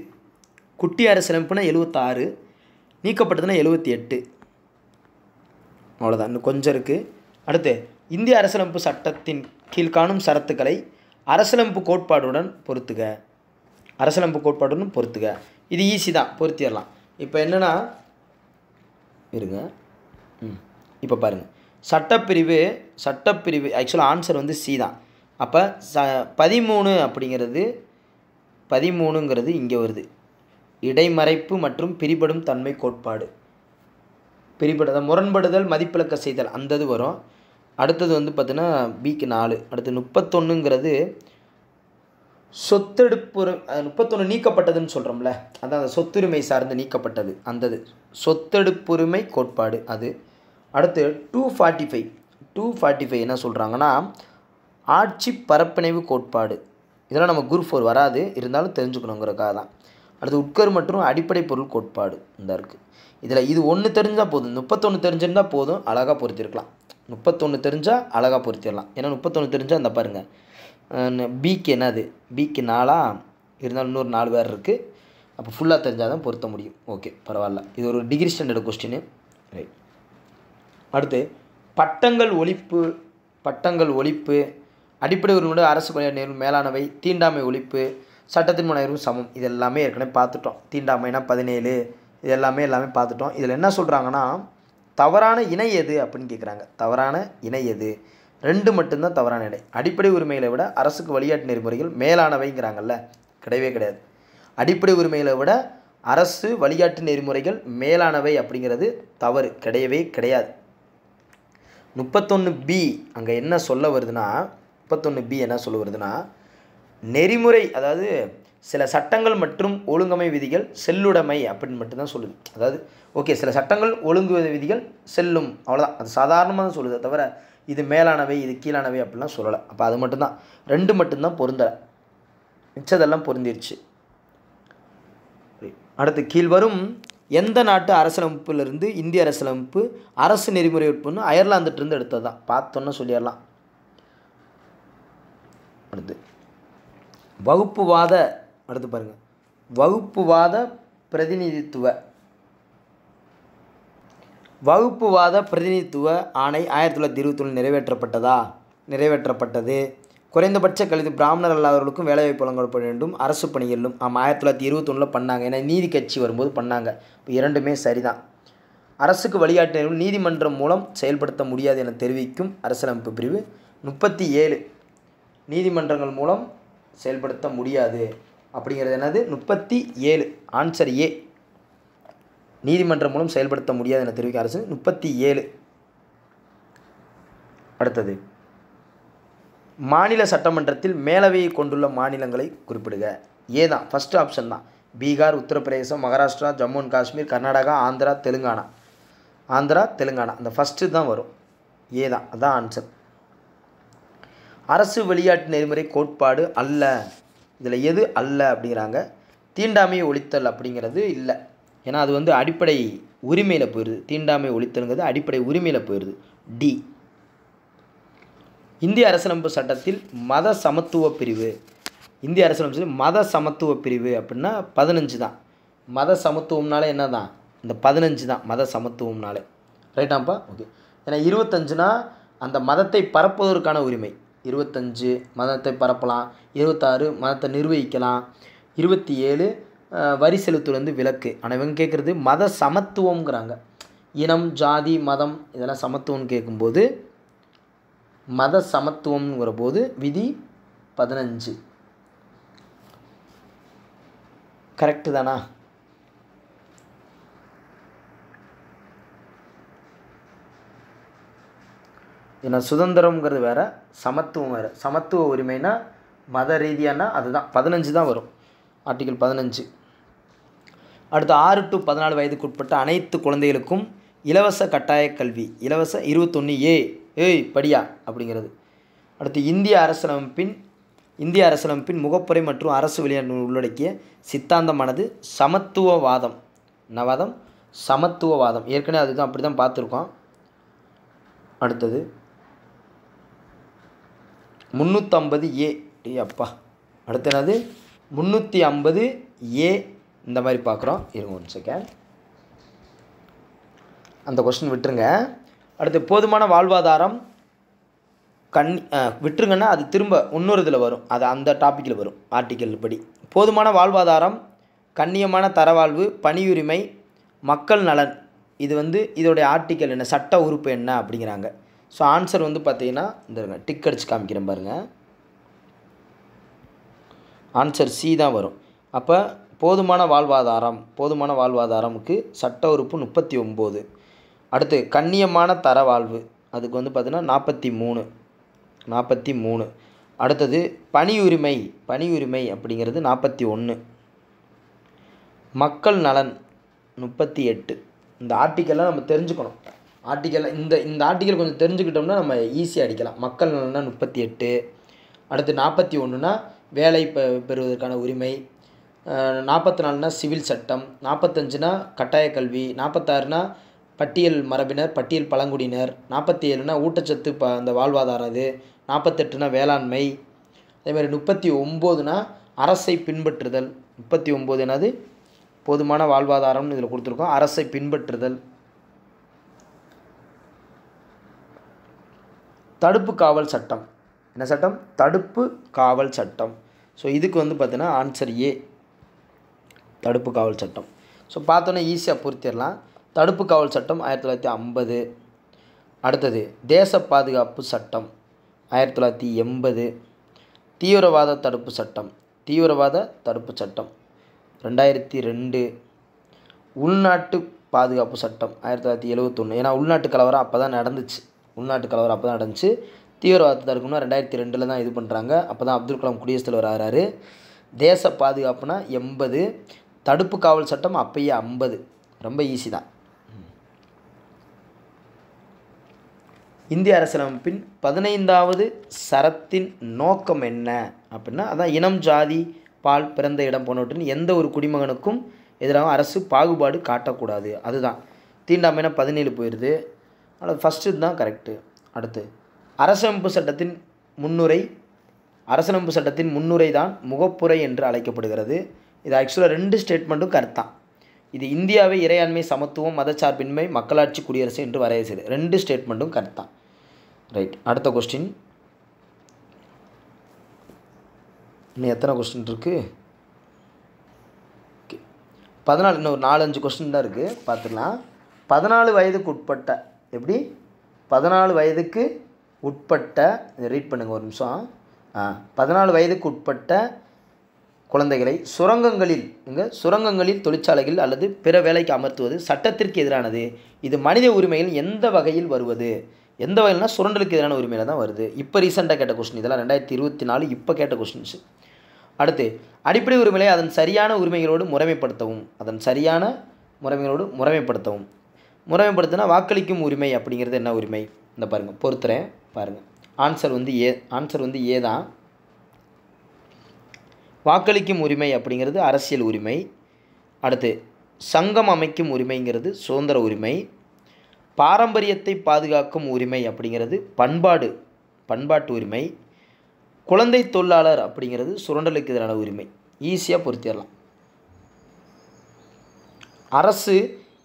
A: குட்டி அரசியலமைப்புனா 76, நீக்கப்பட்டதுன்னா 78. அவ்வளோதான், இன்னும் கொஞ்சம் இருக்குது. அடுத்து இந்திய அரசியலமைப்பு சட்டத்தின் கீழ்காணும் சரத்துக்களை அரசியலமைப்பு கோட்பாடுடன் பொருத்துக. அரசியலமைப்பு கோட்பாடுடன் பொருத்துக. இது ஈஸி தான், பொருத்திடலாம். இப்போ என்னென்னா இருங்க, இப்போ பாருங்கள், சட்டப்பிரிவு ஆக்சுவலாக ஆன்சர் வந்து சி தான். அப்போ 13 அப்படிங்கிறது 13ங்கிறது இங்கே வருது. இடைமறைப்பு மற்றும் பிரிபடும் தன்மை கோட்பாடு. பிரிபடுதல், முரண்படுதல், மதிப்பிழக்க செய்தல் அந்த இது வரும். அடுத்தது வந்து பார்த்தீங்கன்னா பிக்கு 4. அடுத்து 31ங்கிறது சொத்தெடுப்பு. 31 நீக்கப்பட்டதுன்னு சொல்கிறோம்ல, அதான் அந்த சொத்துரிமை சார்ந்து நீக்கப்பட்டது அந்தது சொத்தெடுப்புரிமை கோட்பாடு அது. அடுத்து 245 என்ன சொல்கிறாங்கன்னா ஆட்சி பரப்பிணைவு கோட்பாடு. இதெல்லாம் நம்ம குரூப் 4 வராது, இருந்தாலும் தெரிஞ்சுக்கணுங்கிறக்காக தான். அடுத்து உட்கரு மற்றும் அடிப்படை பொருள் கோட்பாடு இந்த இருக்குது. இதில் இது ஒன்று தெரிஞ்சால் போதும், 31 தெரிஞ்சிருந்தால் போதும், அழகாக பொருத்திருக்கலாம். 31 தெரிஞ்சால் அழகாக பொருத்திடலாம். ஏன்னா 31 தெரிஞ்சால் அந்த பாருங்கள், பிக்கு என்னது, பிக்கு 4 இருந்தாலும் இன்னொரு 4 பேர் இருக்குது. அப்போ ஃபுல்லாக தெரிஞ்சால் தான் பொருத்த முடியும். ஓகே, பரவாயில்ல. இது ஒரு டிகிரி ஸ்டாண்டர்டு கொஸ்டின். ரைட். அடுத்து பட்டங்கள் ஒழிப்பு, அடிப்படை உரிமையோட அரசு பணியாளர் மேலானவை, தீண்டாமை ஒழிப்பு, சட்டத்தின் முனைவரும் சமம். இது எல்லாமே ஏற்கனவே பார்த்துட்டோம். தீண்டாமைனா 17, இது எல்லாமே பார்த்துட்டோம். இதில் என்ன சொல்கிறாங்கன்னா தவறான இணை எது அப்படின்னு கேட்குறாங்க. தவறான இணை எது? 2 மட்டும்தான் தவறான இணை. அடிப்படை உரிமைகளை விட அரசுக்கு வழிகாட்டு நெறிமுறைகள் மேலானவைங்கிறாங்கல்ல, கிடையவே கிடையாது. அடிப்படை உரிமைகளை விட அரசு வழிகாட்டு நெறிமுறைகள் மேலானவை அப்படிங்கிறது தவறு, கிடையவே கிடையாது. 31B அங்கே என்ன சொல்ல வருதுன்னா, 31B என்ன சொல்ல வருதுன்னா, நெறிமுறை, அதாவது சில சட்டங்கள் மற்றும் ஒழுங்கமை விதிகள் செல்லுடைமை அப்படின்னு மட்டும்தான் சொல்லுது. அதாவது ஓகே, சில சட்டங்கள் ஒழுங்கு விதிகள் செல்லும், அவ்வளோதான். அது சாதாரணமாக தான் சொல்லுது, தவிர இது மேலானவை இது கீழானவை அப்படிலாம் சொல்லலை. அப்போ அது மட்டும்தான், 2 மட்டும்தான் பொருந்தலை, மிச்சதெல்லாம் பொருந்திருச்சு. அடுத்து கீழ்வரும் எந்த நாட்டு அரசியலமைப்பிலிருந்து இந்திய அரசியலமைப்பு அரசு நெறிமுறை உட்பொண்ணு அயர்லாந்துட்டிருந்து எடுத்தது தான், பார்த்தோன்னு சொல்லிடலாம். அடுத்து வகுப்புவாத, அடுத்து பாருங்கள், வகுப்புவாத பிரதிநிதித்துவ ஆணை 1921 நிறைவேற்றப்பட்டது. குறைந்தபட்ச கல்வி பிராமணர் அல்லாதவர்களுக்கும் வேலைவாய்ப்பு வழங்கப்பட வேண்டும், அரசு பணிகளிலும். 1921 பண்ணாங்க, ஏன்னா நீதி கட்சி வரும்போது பண்ணாங்க. இப்போ 2மே சரிதான். அரசுக்கு வழிகாட்டு நீதிமன்றம் மூலம் செயல்படுத்த முடியாது என தெரிவிக்கும் அரசியலமைப்பு பிரிவு 37. நீதிமன்றங்கள் மூலம் செயல்படுத்த முடியாது அப்படிங்கிறது என்னது? 37. Answer A. நீதிமன்றம் மூலம் செயல்படுத்த முடியாது என தெரிவிக்கும் அரசு 37. அடுத்தது மாநில சட்டமன்றத்தில் மேலவையை கொண்டுள்ள மாநிலங்களை குறிப்பிடுக. ஏ தான், ஃபஸ்ட்டு ஆப்ஷன் தான். பீகார், உத்தரப்பிரதேசம், மகாராஷ்டிரா, ஜம்மு அண்ட் காஷ்மீர், கர்நாடகா, ஆந்திரா, தெலுங்கானா அந்த ஃபஸ்ட்டு தான் வரும். ஏ தான், அதான் ஆன்சர். அரசு வழிகாட்டு நெறிமுறை கோட்பாடு அல்ல. இதில் எது அல்ல அப்படிங்கிறாங்க? தீண்டாமையை ஒழித்தல் அப்படிங்கிறது இல்லை, ஏன்னா அது வந்து அடிப்படை உரிமையில் போயிடுது. தீண்டாமை ஒழித்தல்ங்கிறது அடிப்படை உரிமையில் போயிடுது. டி. இந்திய அரசியலமைப்பு சட்டத்தில் மத சமத்துவ பிரிவு. இந்திய அரசியலமைப்பு மத சமத்துவ பிரிவு அப்படின்னா 15 தான். மத சமத்துவம்னாலே என்ன தான்? இந்த 15 தான் மத சமத்துவம்னாலே. ரைட்டாப்பா? ஓகே. ஏன்னா 25னா அந்த மதத்தை பரப்புவதற்கான உரிமை. 25 மதத்தை பரப்பலாம், 26 மதத்தை நிர்வகிக்கலாம், 27 வரி செலுத்துவது விலக்கு. ஆனால் இவங்க கேட்குறது மத சமத்துவங்கிறாங்க. இனம், ஜாதி, மதம் இதெல்லாம் சமத்துவம்னு கேட்கும்போது மத சமத்துவம்ங்கிற போது விதி 15. கரெக்டு தானா? ஏன்னா சுதந்திரம்ங்கிறது வேறு, சமத்துவம் வேறு. சமத்துவ உரிமைனா மத ரீதியானா அதுதான் 15 தான் வரும், ஆர்டிகிள் 15. அடுத்து 6 to 14 வயதுக்கு உட்பட்ட அனைத்து குழந்தைகளுக்கும் இலவச கட்டாய கல்வி. இலவச 21A ஏய் படியா அப்படிங்கிறது. அடுத்து இந்திய அரசியலமைப்பின் முகப்புரை மற்றும் அரசு வெளியாட்டு உள்ளடக்கிய சித்தாந்தமானது சமத்துவவாதம். நவாதம் சமத்துவவாதம் ஏற்கனவே அதுதான் அப்படி தான் பார்த்துருக்கோம். அடுத்தது 350A. அப்பா அடுத்து என்னது 350A இந்த மாதிரி பார்க்குறோம். இருங்க 1 செகண்ட், அந்த கொஸ்டின் விட்டுருங்க. அடுத்து போதுமான வாழ்வாதாரம் விட்டுருங்கன்னா அது திரும்ப இன்னொரு இதில் வரும், அது அந்த டாப்பிக்கில் வரும் ஆர்டிக்கல் படி. போதுமான வாழ்வாதாரம், கண்ணியமான தரவாழ்வு, பணியுரிமை, மக்கள் நலன், இது இதோடைய ஆர்டிக்கல் என்ன, சட்ட உறுப்பு என்ன அப்படிங்கிறாங்க. ஸோ ஆன்சர் பார்த்தீங்கன்னா இந்த டிக் அடிச்சு காமிக்கிறேன் பாருங்கள், ஆன்சர் சி தான் வரும். அப்போ போதுமான வாழ்வாதாரமுக்கு சட்ட உறுப்பு 39. அடுத்து கண்ணியமான தரவாழ்வு, அதுக்கு பார்த்தீங்கன்னா 43. அடுத்தது பணியுரிமை அப்படிங்கிறது 41. மக்கள் நலன் 38. இந்த ஆர்டிக்கல்லாம் நம்ம தெரிஞ்சுக்கணும். இந்த ஆர்டிக்கல் கொஞ்சம் தெரிஞ்சுக்கிட்டோம்னா நம்ம ஈஸியாக அடிக்கலாம். மக்கள் நலன்னா 38. அடுத்து 41னா வேலை பெறுவதற்கான உரிமை, 44னா சிவில் சட்டம், 45னா கட்டாய கல்வி, 46னா பட்டியல் மரபினர், பட்டியல் பழங்குடியினர், 47னா ஊட்டச்சத்து அந்த வாழ்வாதாரம், இது 48னா வேளாண்மை. அதேமாதிரி 39னா அரசை பின்பற்றுதல். 39 என்னது போதுமான வாழ்வாதாரம்னு இதில் கொடுத்துருக்கோம், அரசை பின்பற்றுதல். தடுப்பு காவல் சட்டம், என்ன சட்டம், தடுப்பு காவல் சட்டம். ஸோ இதுக்கு பார்த்தீங்கன்னா ஆன்சர் ஏ, தடுப்பு காவல் சட்டம். ஸோ பார்த்தோன்னே ஈஸியாக பொறுத்திடலாம். தடுப்பு காவல் சட்டம் 1950. அடுத்தது தேச பாதுகாப்பு சட்டம் 1980. தீவிரவாத தடுப்பு சட்டம் 2002. உள்நாட்டு பாதுகாப்பு சட்டம் 1971. ஏன்னா உள்நாட்டு கலவரம் அப்போ தான் நடந்துச்சு. தீவிரவாதத்தை தடுக்கணும்னா 2002 தான் இது பண்ணுறாங்க. அப்போ தான் அப்துல் கலாம் குடியரசுத் தலைவர் ஆகிறாரு. தேச பாதுகாப்புனா 80. தடுப்பு காவல் சட்டம் அப்பயே 50. ரொம்ப ஈஸி தான். இந்திய அரசியலமைப்பின் 15வது சரத்தின் நோக்கம் என்ன அப்படின்னா, அதான் இனம், ஜாதி, பால், பிறந்த இடம் போன்றவற்றின் எந்த ஒரு குடிமகனுக்கும் எதிராக அரசு பாகுபாடு காட்டக்கூடாது. அதுதான் தீண்டாமைனா 17 போயிடுது. ஆனால் ஃபஸ்ட்டு இதுதான் கரெக்டு. அடுத்து அரசியலமைப்பு சட்டத்தின் முன்னுரை தான் முகப்புரை என்று அழைக்கப்படுகிறது. இது ஆக்சுவலாக 2 ஸ்டேட்மெண்ட்டும் கரெக்டான். இது இந்தியாவை இறையாண்மை, சமத்துவம், மதச்சார்பின்மை, மக்களாட்சி குடியரசு என்று வரைய செய்யுது. 2 ஸ்டேட்மெண்ட்டும் கரெக்டான். ரைட், அடுத்த கொஸ்டின். இன்னும் எத்தனை கொஸ்டின் இருக்குது? ஓகே, 14. இன்னும் ஒரு 4-5 கொஸ்டின் தான் இருக்குது, பார்த்துக்கலாம். 14 வயதுக்கு உட்பட்ட, எப்படி 14 வயதுக்கு உட்பட்ட, இதை ரீட் பண்ணுங்கள் ஒரு நிமிஷம். 14 வயதுக்கு உட்பட்ட குழந்தைகளை சுரங்கங்களில், தொழிற்சாலைகள் அல்லது பிற வேலைக்கு அமர்த்துவது சட்டத்திற்கு எதிரானது. இது மனித உரிமைகள் எந்த வகையில் வருவது? எந்த வகையில்னா சுரண்டலுக்கு எதிரான உரிமையில் தான் வருது. இப்போ ரீசெண்டாக கேட்ட கொஸ்டின், இதெல்லாம் 2024 இப்போ கேட்ட கொஸ்டின்ஸு. அடுத்து அடிப்படை உரிமைகளை அதன் சரியான உரிமைகளோடு முறைமைப்படுத்தினா வாக்களிக்கும் உரிமை அப்படிங்கிறது என்ன உரிமை? இந்த பாருங்கள், பொறுத்துறேன் பாருங்கள். ஆன்சர் ஏ தான். வாக்களிக்கும் உரிமை அப்படிங்கிறது அரசியல் உரிமை. அடுத்து சங்கம் அமைக்கும் உரிமைங்கிறது சுதந்திர உரிமை. பாரம்பரியத்தை பாதுகாக்கும் உரிமை அப்படிங்கிறது பண்பாட்டு உரிமை. குழந்தை தொழிலாளர் அப்படிங்கிறது சுரண்டலுக்கு எதிரான உரிமை. ஈஸியாக பொறுத்திடலாம். அரசு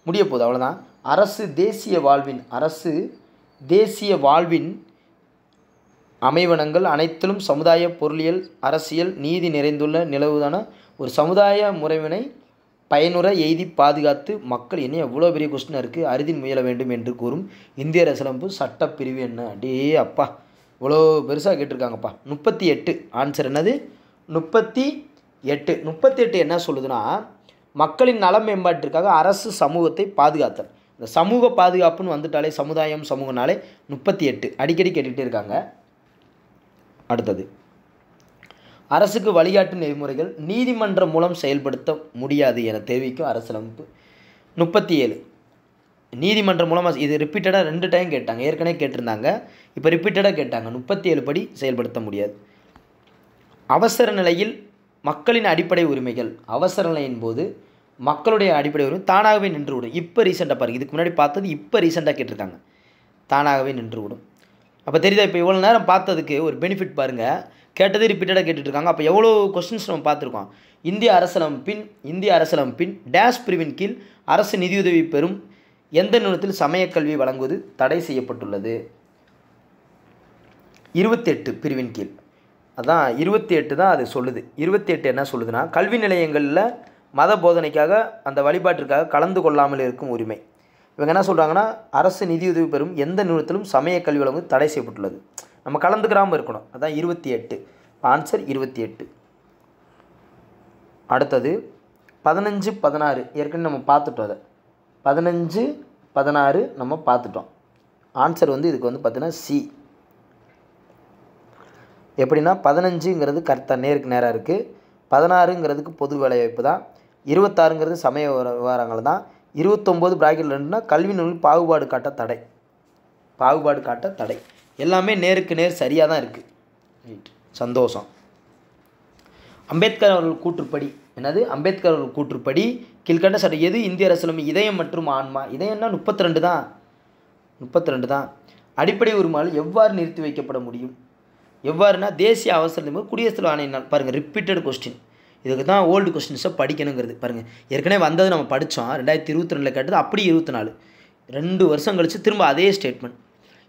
A: முடிய போகுது, அவ்வளோதான். அரசு தேசிய வாழ்வின் அமைவனங்கள் அனைத்திலும் சமுதாய, பொருளியல், அரசியல், நீதி நிறைந்துள்ள நிலவுதான ஒரு சமுதாய முறைவினை பயனுற எய்தி பாதுகாத்து மக்கள், என்ன எவ்வளோ பெரிய கொஸ்டினாக இருக்குது, அறுதின் முயல வேண்டும் என்று கூறும் இந்திய அரசியலமைப்பு சட்டப்பிரிவு என்ன? அடே அப்பா, இவ்வளோ பெருசாக கேட்டிருக்காங்கப்பா. 38. ஆன்சர் என்னது? 38 என்ன சொல்லுதுன்னா, மக்களின் நல மேம்பாட்டிற்காக அரசு சமூகத்தை பாதுகாத்தல். இந்த சமூக பாதுகாப்புன்னு வந்துட்டாலே சமூகனாலே 38 அடிக்கடி கேட்டுகிட்டே இருக்காங்க. அடுத்தது அரசுக்கு வழிகாட்டு நெறிமுறைகள் நீதிமன்றம் மூலம் செயல்படுத்த முடியாது என தெரிவிக்கும் அரசியலமைப்பு. 37 நீதிமன்றம் மூலமாக, இது ரிப்பீட்டடாக 2 டைம் கேட்டாங்க, ஏற்கனவே கேட்டிருந்தாங்க, இப்போ ரிப்பீட்டடாக கேட்டாங்க. 37 படி செயல்படுத்த முடியாது. அவசர நிலையில் மக்களின் அடிப்படை உரிமைகள், அவசர நிலையின் போது மக்களுடைய அடிப்படை உரிமை தானாகவே நின்று விடும். இப்போ ரீசெண்டாக பாருங்கள், இதுக்கு முன்னாடி பார்த்தது இப்போ ரீசெண்டாக கேட்டிருக்காங்க, தானாகவே நின்று விடும். அப்போ தெரியுதா, இப்போ இவ்வளோ நேரம் பார்த்ததுக்கு ஒரு பெனிஃபிட் பாருங்கள், கேட்டதே ரிப்பீட்டடாக கேட்டுட்ருக்காங்க. அப்போ எவ்வளோ கொஸ்டின்ஸ் நம்ம பார்த்துருக்கோம். இந்திய அரசியலமைப்பின் டேஷ் பிரிவின் கீழ் அரசு நிதியுதவி பெறும் எந்த நிறுவனத்தில் சமயக்கல்வி வழங்குவது தடை செய்யப்பட்டுள்ளது? 28 பிரிவின் கீழ். அதான் 28 தான் அது சொல்லுது. 28 என்ன சொல்லுதுன்னா, கல்வி நிலையங்களில் மத போதனைக்காக அந்த வழிபாட்டிற்காக கலந்து கொள்ளாமல் இருக்கும் உரிமை. இவங்க என்ன சொல்கிறாங்கன்னா, அரசு நிதியுதவி பெறும் எந்த நிறுவனத்திலும் சமய கல்வி வழங்குவது தடை செய்யப்பட்டுள்ளது. நம்ம கலந்துக்கிறாமல் இருக்கணும். அதான் 28. ஆன்சர் 28. அடுத்தது 15, 16 ஏற்கனவே நம்ம பார்த்துட்டோம். அதை 15, 16 நம்ம பார்த்துட்டோம். ஆன்சர் வந்து இதுக்கு வந்து பார்த்தீங்கன்னா சி. எப்படின்னா 15ங்கிறது கரெக்டாக நேருக்கு நேராக இருக்குது, 16ங்கிறதுக்கு பொது வேலைவாய்ப்பு தான், 26ங்கிறது சமய விவகாரங்கள் தான், 29 பிராக்கெட் 2னா கல்வி நூலில் பாகுபாடு காட்ட தடை. எல்லாமே நேருக்கு நேர் சரியாக தான் இருக்குது. சந்தோஷம். அம்பேத்கர் அவர்கள் கூற்றுப்படி என்னது? அம்பேத்கர் அவர்கள் கூற்றுப்படி கீழ்கண்ட சட்டம் எது இந்திய அரசியலமைப்பு இதயம் மற்றும் ஆன்மா? இதயம்னா 32 தான். 32 தான். அடிப்படை உரிமைகள் எவ்வாறு நிறுத்தி வைக்கப்பட முடியும்? எவ்வாறுனா தேசிய அவசர குடியரசு ஆணையினால். பாருங்கள், ரிப்பீட்டட் கொஸ்டின். இதுக்கு தான் ஓல்டு கொஸ்டின்ஸை படிக்கணுங்கிறது. பாருங்கள், ஏற்கனவே வந்தது நம்ம படித்தோம், 2022 கேட்டது, அப்படி 24 2 வருஷம் கழித்து திரும்ப அதே ஸ்டேட்மெண்ட்.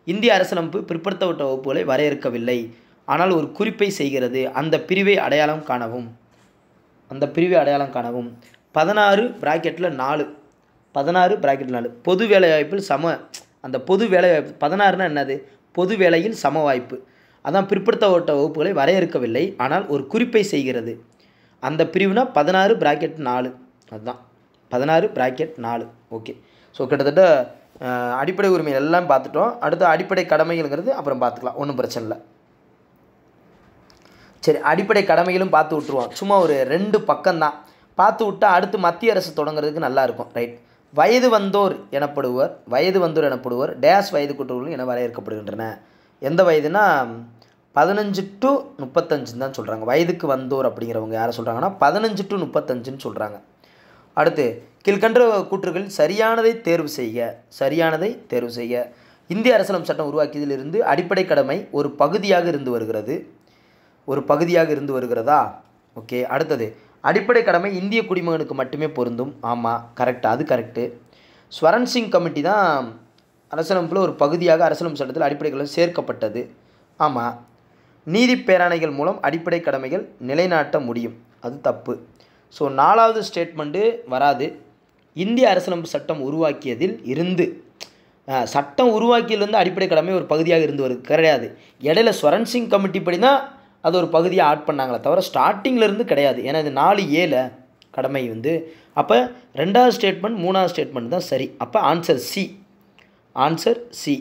A: இந்திய அரசியலமைப்பு பிற்படுத்தப்பட்ட வகுப்புகளை வரையறுக்கவில்லை, ஆனால் ஒரு குறிப்பை செய்கிறது. அந்த பிரிவை அடையாளம் காணவும். 16 பிராக்கெட்டில் 4. 16 பிராக்கெட் 4 பொது வேலைவாய்ப்பில் அந்த பொது வேலைவாய்ப்பு 16னா என்னது? பொது வேலையில் சம வாய்ப்பு. அதான் பிற்படுத்தப்பட்ட வகுப்புகளை வரையறுக்கவில்லை, ஆனால் ஒரு குறிப்பை செய்கிறது. அந்த பிரிவுனா 16 பிராக்கெட் 4. அதுதான் 16 பிராக்கெட் 4. ஓகே. ஸோ கிட்டத்தட்ட அடிப்படை உரிமை எல்லாம் பார்த்துட்டோம். அடுத்து அடிப்படை கடமைகள்ங்கிறது அப்புறம் பார்த்துக்கலாம், ஒன்றும் பிரச்சனை இல்லை. சரி, அடிப்படை கடமைகளும் பார்த்து விட்ருவோம். சும்மா ஒரு 2 பக்கம்தான் பார்த்து விட்டால் அடுத்து மத்திய அரசு தொடங்குறதுக்கு நல்லாயிருக்கும். ரைட். வயது வந்தோர் எனப்படுவர் டேஷ் வயதுக்குற்றவர்கள் என வரையறுக்கப்படுகின்றன. எந்த வயதுனா 15 to 35 தான் சொல்கிறாங்க. வயதுக்கு வந்தோர் அப்படிங்கிறவங்க யாரை சொல்கிறாங்கன்னா 15 to 35 சொல்கிறாங்க. அடுத்து கீழ்கண்ட கூற்றுகளில் சரியானதை தேர்வு செய்க. இந்திய அரசியலமைப்பு சட்டம் உருவாக்கியதிலிருந்து அடிப்படை கடமை ஒரு பகுதியாக இருந்து வருகிறதா? ஓகே. அடுத்தது அடிப்படை கடமை இந்திய குடிமகனுக்கு மட்டுமே பொருந்தும். ஆமாம், கரெக்ட், அது கரெக்டு. ஸ்வரன் சிங் கமிட்டி தான் அரசியலமைப்பில் ஒரு பகுதியாக அரசியலமைப்பு சட்டத்தில் அடிப்படை கடமை சேர்க்கப்பட்டது. ஆமாம். நீதி பேராணைகள் மூலம் அடிப்படை கடமைகள் நிலைநாட்ட முடியும். அது தப்பு. ஸோ 4வது ஸ்டேட்மெண்ட்டு வராது. இந்திய அரசியலமைப்பு சட்டம் உருவாக்கியதில் இருந்து அடிப்படை கடமை ஒரு பகுதியாக இருந்து வருது கிடையாது. இடையில ஸ்வரன் சிங் கமிட்டி படி தான் அது ஒரு பகுதியாக ஆட் பண்ணாங்களே தவிர ஸ்டார்டிங்கிலேருந்து கிடையாது. ஏன்னா இது 4A கடமை வந்து. அப்போ 2வது ஸ்டேட்மெண்ட் 3வது ஸ்டேட்மெண்ட் தான் சரி. அப்போ ஆன்சர் சி.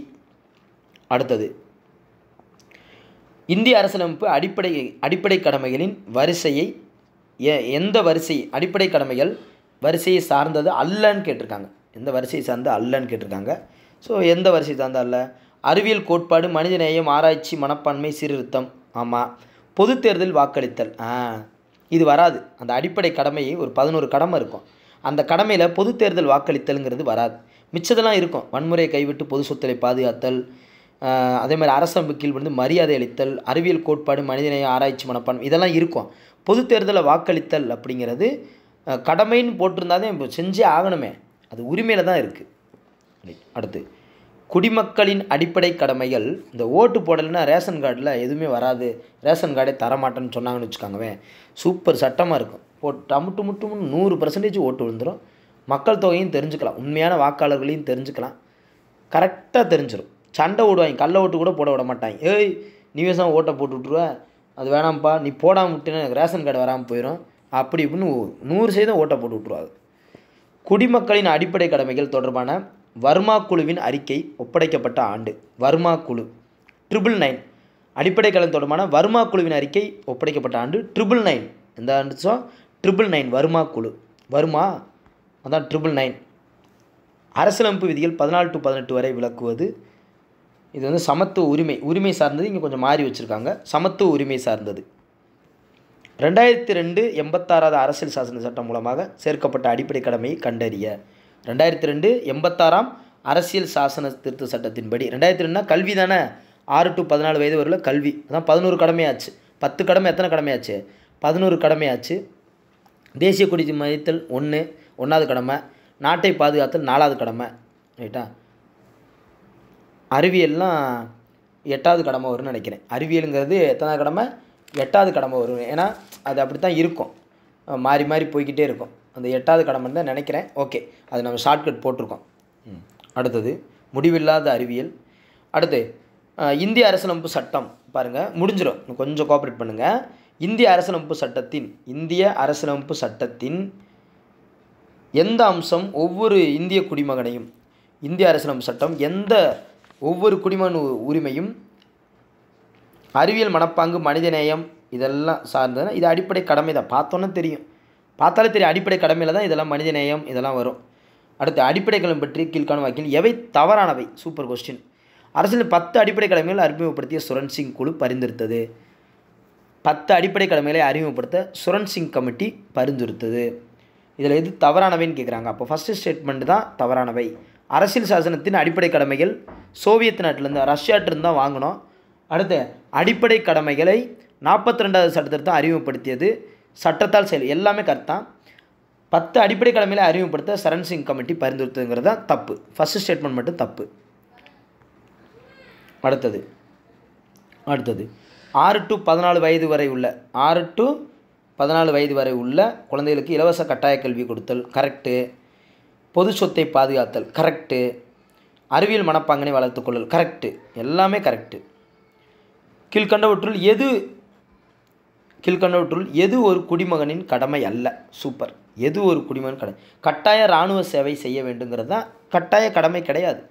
A: அடுத்தது இந்திய அரசியலமைப்பு அடிப்படை கடமைகளின் வரிசையை எந்த வரிசை அடிப்படை கடமைகள் வரிசையை சார்ந்தது அல்லன்னு கேட்டிருக்காங்க. எந்த வரிசையை சார்ந்த அல்லன்னு கேட்டிருக்காங்க. ஸோ எந்த வரிசை சார்ந்த அல்ல? அறிவியல் கோட்பாடு, மனிதநேயம், ஆராய்ச்சி, மனப்பான்மை, சீர்திருத்தம். ஆமாம். பொது தேர்தல் வாக்களித்தல் இது வராது. அந்த அடிப்படை கடமையை ஒரு 11 கடமை இருக்கும். அந்த கடமையில் பொது தேர்தல் வாக்களித்தல்ங்கிறது வராது. மிச்சதெல்லாம் இருக்கும். வன்முறையை கைவிட்டு பொது சொத்தை பாதுகாத்தல், அதே மாதிரி அரசமைப்பு கீழ் வந்து மரியாதை அளித்தல், அறிவியல் கோட்பாடு, மனிதநேயம், ஆராய்ச்சி, மனப்பான்மை இதெல்லாம் இருக்கும். பொது தேர்தலை வாக்களித்தல் அப்படிங்கிறது கடமைன்னு போட்டிருந்தாதான் இப்போ செஞ்சே ஆகணுமே, அது உரிமையில் தான் இருக்குது. அடுத்து குடிமக்களின் அடிப்படை கடமைகள். இந்த ஓட்டு போடலைன்னா ரேஷன் கார்டில் எதுவுமே வராது, ரேஷன் கார்டே தரமாட்டேன்னு சொன்னாங்கன்னு வச்சுக்காங்கவே, சூப்பர் சட்டமாக இருக்கும். டமுட்டு 100% ஓட்டு விழுந்துடும். மக்கள் தொகையும் தெரிஞ்சுக்கலாம், உண்மையான வாக்காளர்களையும் தெரிஞ்சுக்கலாம், கரெக்டாக தெரிஞ்சிடும். சண்டை ஓடுவாங்க, கள்ள ஓட்டு கூட போட விட மாட்டாங்க. ஏய் நீ வேசம் ஓட்டை போட்டு விட்ருவேன், அது வேணாம்ப்பா, நீ போடாமல் விட்டுன்னு எனக்கு ரேஷன் கார்டு வராமல் போயிடும், அப்படி இப்படின்னு 100% ஓட்டை போட்டு விட்ருவாங்க. குடிமக்களின் அடிப்படை கடமைகள் தொடர்பான வர்மா குழுவின் அறிக்கை ஒப்படைக்கப்பட்ட ஆண்டு. வர்மா குழு 999. அடிப்படை கடமை தொடர்பான வர்மா குழுவின் அறிக்கை ஒப்படைக்கப்பட்ட ஆண்டு 999. எந்த ஆண்டு? 999 வர்மா குழு. வர்மா அதான் 999. அரசியலமைப்பு விதிகள் 14 to 18 வரை விளக்குவது. இது வந்து சமத்துவ உரிமை சார்ந்தது. இங்கே கொஞ்சம் மாறி வச்சுருக்காங்க, சமத்துவ உரிமை சார்ந்தது. 2002 86வது அரசியல் சாசன சட்டம் மூலமாக சேர்க்கப்பட்ட அடிப்படை கடமையை கண்டறிய. 2002 86ஆம் அரசியல் சாசன திருத்த சட்டத்தின்படி 2002னா கல்வி தானே, 6 to 14 வயது வரையில் கல்வி, அதான் 11 கடமையாச்சு. 10 கடமை எத்தனை கடமையாச்சு? 11 கடமையாச்சு. தேசிய கொடி மதித்தல் 1வது கடமை, நாட்டை பாதுகாத்தல் 4வது கடமை, ரைட்டா? அறிவியல்லாம் 8வது கடமை வரும்னு நினைக்கிறேன். அறிவியலுங்கிறது எத்தனாவது கடமை? 8வது கடமை வரும். ஏன்னா அது அப்படி தான் இருக்கும், மாறி மாறி போய்கிட்டே இருக்கும். அந்த 8வது கடமைன்னு தான் நினைக்கிறேன். ஓகே, அது நம்ம ஷார்ட்கட் போட்டிருக்கோம். அடுத்தது முடிவில்லாத அறிவியல். அடுத்து இந்திய அரசியலமைப்பு சட்டம் பாருங்கள், முடிஞ்சிடும், கொஞ்சம் கோஆப்ரேட் பண்ணுங்கள். இந்திய அரசியலமைப்பு சட்டத்தின் எந்த அம்சம் ஒவ்வொரு இந்திய குடிமகனையும், இந்திய அரசியலமைப்பு சட்டம் ஒவ்வொரு குடிமகன் உரிமையும், அறிவியல், மனப்பாங்கு, மனிதநேயம் இதெல்லாம் சார்ந்ததுன்னா இது அடிப்படை கடமை தான். பார்த்தாலே தெரியும் அடிப்படை கடமையில் தான் இதெல்லாம் மனிதநேயம் இதெல்லாம் வரும். அடுத்து அடிப்படை கடமை பற்றி கீழ்காணும் வாக்கில் எவை தவறானவை? Super question. அரசியல் 10 அடிப்படை கடமைகளை அறிமுகப்படுத்திய சுரன் சிங் குழு பரிந்துரைத்தது. 10 அடிப்படை கடமைகளை அறிமுகப்படுத்த சுரன் சிங் கமிட்டி பரிந்துரைத்தது. இதில் எது தவறானவைன்னு கேட்குறாங்க. அப்போ ஃபஸ்ட்டு ஸ்டேட்மெண்ட் தான் தவறானவை. அரசியல் சாசனத்தின் அடிப்படை கடமைகள் சோவியத் நாட்டிலேருந்து, ரஷ்யாட்டிருந்து தான் வாங்கினோம். அடுத்து அடிப்படை கடமைகளை 42வது சட்டத்தை தான் அறிமுகப்படுத்தியது, சட்டத்தால் செயல், எல்லாமே கரெக்டாக. 10 அடிப்படை கடமைகளை அறிமுகப்படுத்த சரண் சிங் கமிட்டி பரிந்துரைத்ததுங்கிறது தான் தப்பு. ஃபஸ்ட்டு ஸ்டேட்மெண்ட் மட்டும் தப்பு. அடுத்தது 6 to 14 வயது வரை உள்ள குழந்தைகளுக்கு இலவச கட்டாய கல்வி கொடுத்தல் கரெக்டு. பொது சொத்தை பாதுகாத்தல் கரெக்டு. அறிவியல் மனப்பாங்கனை வளர்த்துக்கொள்ளல் கரெக்டு. எல்லாமே கரெக்டு. கீழ்கண்டவற்றுள் எது ஒரு குடிமகனின் கடமை அல்ல? சூப்பர். எது ஒரு குடிமகன் கடமை? கட்டாய இராணுவ சேவை செய்ய வேண்டுங்கிறது தான் கட்டாய கடமை கிடையாது.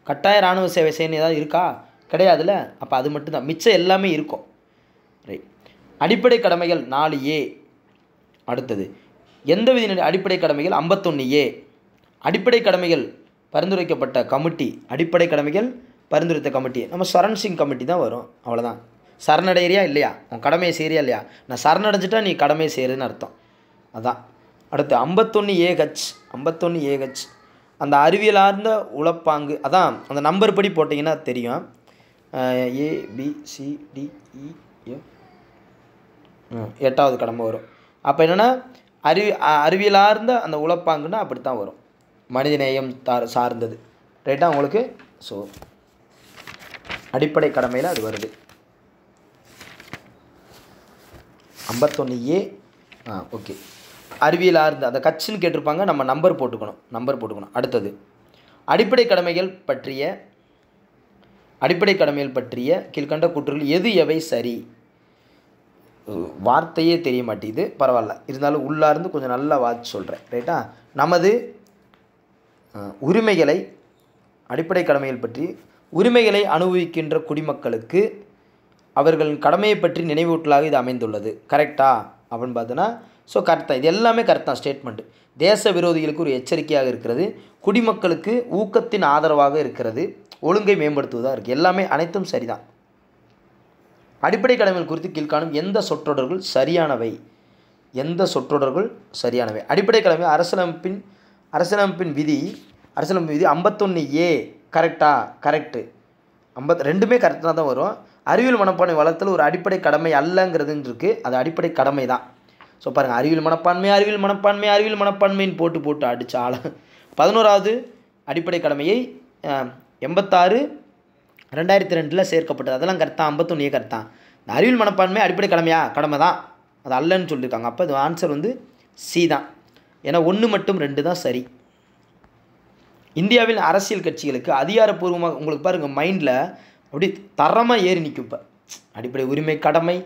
A: கட்டாய இராணுவ சேவை செய்யணும் ஏதாவது இருக்கா? கிடையாதுல்ல. அப்போ அது மட்டும்தான், மிச்சம் எல்லாமே இருக்கும். ரைட். அடிப்படை கடமைகள் 4A. அடுத்தது எந்த விதி அடிப்படை கடமைகள் 51A. அடிப்படை கடமைகள் பரிந்துரைக்கப்பட்ட கமிட்டி, அடிப்படை கடமைகள் பரிந்துரைத்த கமிட்டி நம்ம சரண் சிங் கமிட்டி தான் வரும். அவ்வளோதான். சரணடையிறியா இல்லையா, உன் கடமையை செய்கிறியா இல்லையா? நான் சரணடைஞ்சிட்டா நீ கடமையை செய்கிறதுன்னு அர்த்தம். அதான். அடுத்து 51AH அந்த அறிவியலார்ந்த உளப்பாங்கு, அதான் அந்த நம்பர் படி போட்டிங்கன்னா தெரியும். ABCDEF 8வது கடமை வரும். அப்போ என்னென்னா அறிவியலார்ந்த அந்த உளப்பாங்குன்னா அப்படி தான் வரும், மனிதநேயம் சார்ந்தது. ரைட்டா உங்களுக்கு? ஸோ அடிப்படை கடமையில் அது வருது. 51A. ஓகே. அறிவியலார்ந்த அந்த கட்சின்னு கேட்டிருப்பாங்க, நம்ம நம்பர் போட்டுக்கணும். அடுத்தது அடிப்படை கடமைகள் பற்றிய கீழ்கண்ட கூற்றுகள் எவை சரி? வார்த்தையே தெரிய மாட்டேங்குது, பரவாயில்ல, இருந்தாலும் உள்ளார்ந்து கொஞ்சம் நல்லா வாட்சி சொல்கிறேன். ரைட்டா? நமது உரிமைகளை, அடிப்படை கடமைகள் பற்றி உரிமைகளை அனுபவிக்கின்ற குடிமக்களுக்கு அவர்களின் கடமையை பற்றி நினைவூட்டலாக இது அமைந்துள்ளது. கரெக்டா அப்படின்னு பார்த்தோன்னா, ஸோ கரெக்டாக, இது எல்லாமே கரெக்டாக ஸ்டேட்மெண்ட்டு. தேச விரோதிகளுக்கு ஒரு எச்சரிக்கையாக இருக்கிறது, குடிமக்களுக்கு ஊக்கத்தின் ஆதரவாக இருக்கிறது, ஒழுங்கை மேம்படுத்துவதாக இருக்குது. எல்லாமே அனைத்தும் சரிதான். அடிப்படை கடமைகள் குறித்து கீழ்காணும் எந்த சொற்றொடர்கள் சரியானவை? அடிப்படை கடமை அரசியலமைப்பின் விதி 51A. கரெக்டு. ரெண்டுமே கரெக்டாக தான் வரும். அறிவியல் மனப்பான்மை வளர்த்தல் ஒரு அடிப்படை கடமை அல்லங்கிறதுன்னு இருக்குது, அது அடிப்படை கடமை தான். ஸோ பாருங்கள், அறிவியல் மனப்பான்மைன்னு போட்டு அடித்த ஆள 11வது அடிப்படை கடமையை 86/2002 சேர்க்கப்பட்டது, அதெல்லாம் கரெக்டாக. 51A கரெக்டாக. இந்த அறிவியல் மனப்பான்மை அடிப்படை கடமை தான், அது அல்லன்னு சொல்லியிருக்காங்க. அப்போ இது ஆன்சர் வந்து C தான். ஏன்னா 1 மற்றும் 2 தான் சரி. இந்தியாவில் அரசியல் கட்சிகளுக்கு அதிகாரப்பூர்வமாக, உங்களுக்கு பாருங்கள் மைண்டில் அப்படி தரமாக ஏறி நிற்கும். இப்போ அடிப்படை உரிமை, கடமை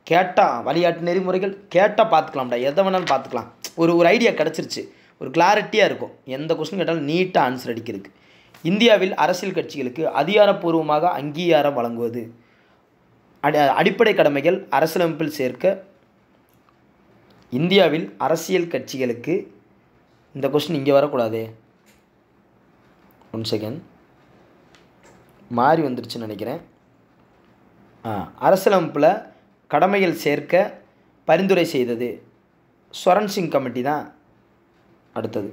A: கேட்டால், வழிகாட்டு நெறிமுறைகள் கேட்டால் பார்த்துக்கலாம்டா, எதை வேணாலும் பார்த்துக்கலாம். ஒரு ஐடியா கிடச்சிருச்சு, ஒரு கிளாரிட்டியாக இருக்கும். எந்த கொஸ்டின் கேட்டாலும் நீட்டாக ஆன்சர் அடிக்கிறதுக்கு. இந்தியாவில் அரசியல் கட்சிகளுக்கு அதிகாரப்பூர்வமாக அங்கீகாரம் வழங்குவது. அடிப்படை கடமைகள் அரசியலமைப்பில் சேர்க்க. இந்தியாவில் அரசியல் கட்சிகளுக்கு, இந்த கொஸ்டின் இங்கே வரக்கூடாது, 1 செகண்ட் மாறி வந்துருச்சுன்னு நினைக்கிறேன். அரசியலமைப்பில் கடமைகள் சேர்க்க பரிந்துரை செய்தது? ஸ்வரன் சிங் கமிட்டி தான். அடுத்தது,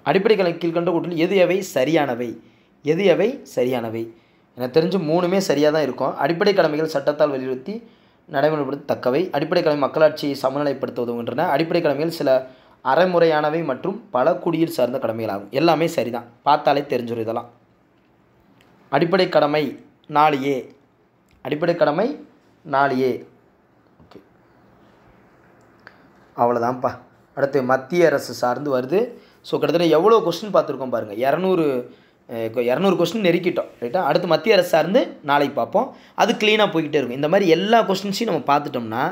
A: அடிப்படை கடமை கீழ்கண்ட கூற்றில் எது எவை சரியானவை? எது எவை சரியானவை? எனக்கு தெரிஞ்சு 3மே சரியாக தான் இருக்கும். அடிப்படை கடமைகள் சட்டத்தால் வலியுறுத்தி நடைமுறைப்படுத்தத்தக்கவை. அடிப்படை கடமை மக்களாட்சியை சமநிலைப்படுத்த உதவுகின்றன. அடிப்படை கடமைகள் சில அறமுறையானவை மற்றும் பல குடியில் சார்ந்த கடமைகளாகும். எல்லாமே சரிதான், பார்த்தாலே தெரிஞ்சிடும் இதெல்லாம். அடிப்படை கடமை 4A. அடிப்படை கடமை 4A. ஓகே, அவ்வளோதான்ப்பா. அடுத்து மத்திய அரசு சார்ந்து வருது. ஸோ கிட்டத்தட்ட எவ்வளோ கொஸ்டின் பார்த்துருக்கோம் பாருங்கள். 200 கொஸ்டின் நெருக்கிட்டோம், ரைட்டா? அடுத்து மத்திய அரசு சார்ந்து நாளைக்கு பார்ப்போம். அது க்ளீனாக போய்கிட்டே இருக்கும். இந்த மாதிரி எல்லா கொஸ்டின்ஸையும் நம்ம பார்த்துட்டோம்னா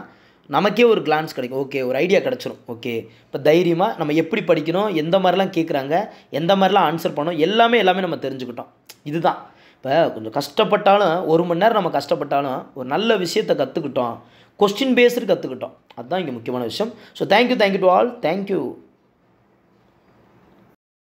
A: நமக்கே ஒரு கிளான்ஸ் கிடைக்கும். ஓகே, ஒரு ஐடியா கிடச்சிரும். ஓகே, இப்போ தைரியமாக நம்ம எப்படி படிக்கணும், எந்த மாதிரிலாம் கேட்குறாங்க, எந்த மாதிரிலாம் ஆன்சர் பண்ணணும், எல்லாமே நம்ம தெரிஞ்சுக்கிட்டோம். இதுதான் இப்போ கொஞ்சம் கஷ்டப்பட்டாலும் 1 மணி நேரம் நம்ம கஷ்டப்பட்டாலும் ஒரு நல்ல விஷயத்தை கற்றுக்கிட்டோம், கொஸ்டின் பேஸ்டு கற்றுக்கிட்டோம். அதுதான் இங்கே முக்கியமான விஷயம். So thank you to all. Thank you.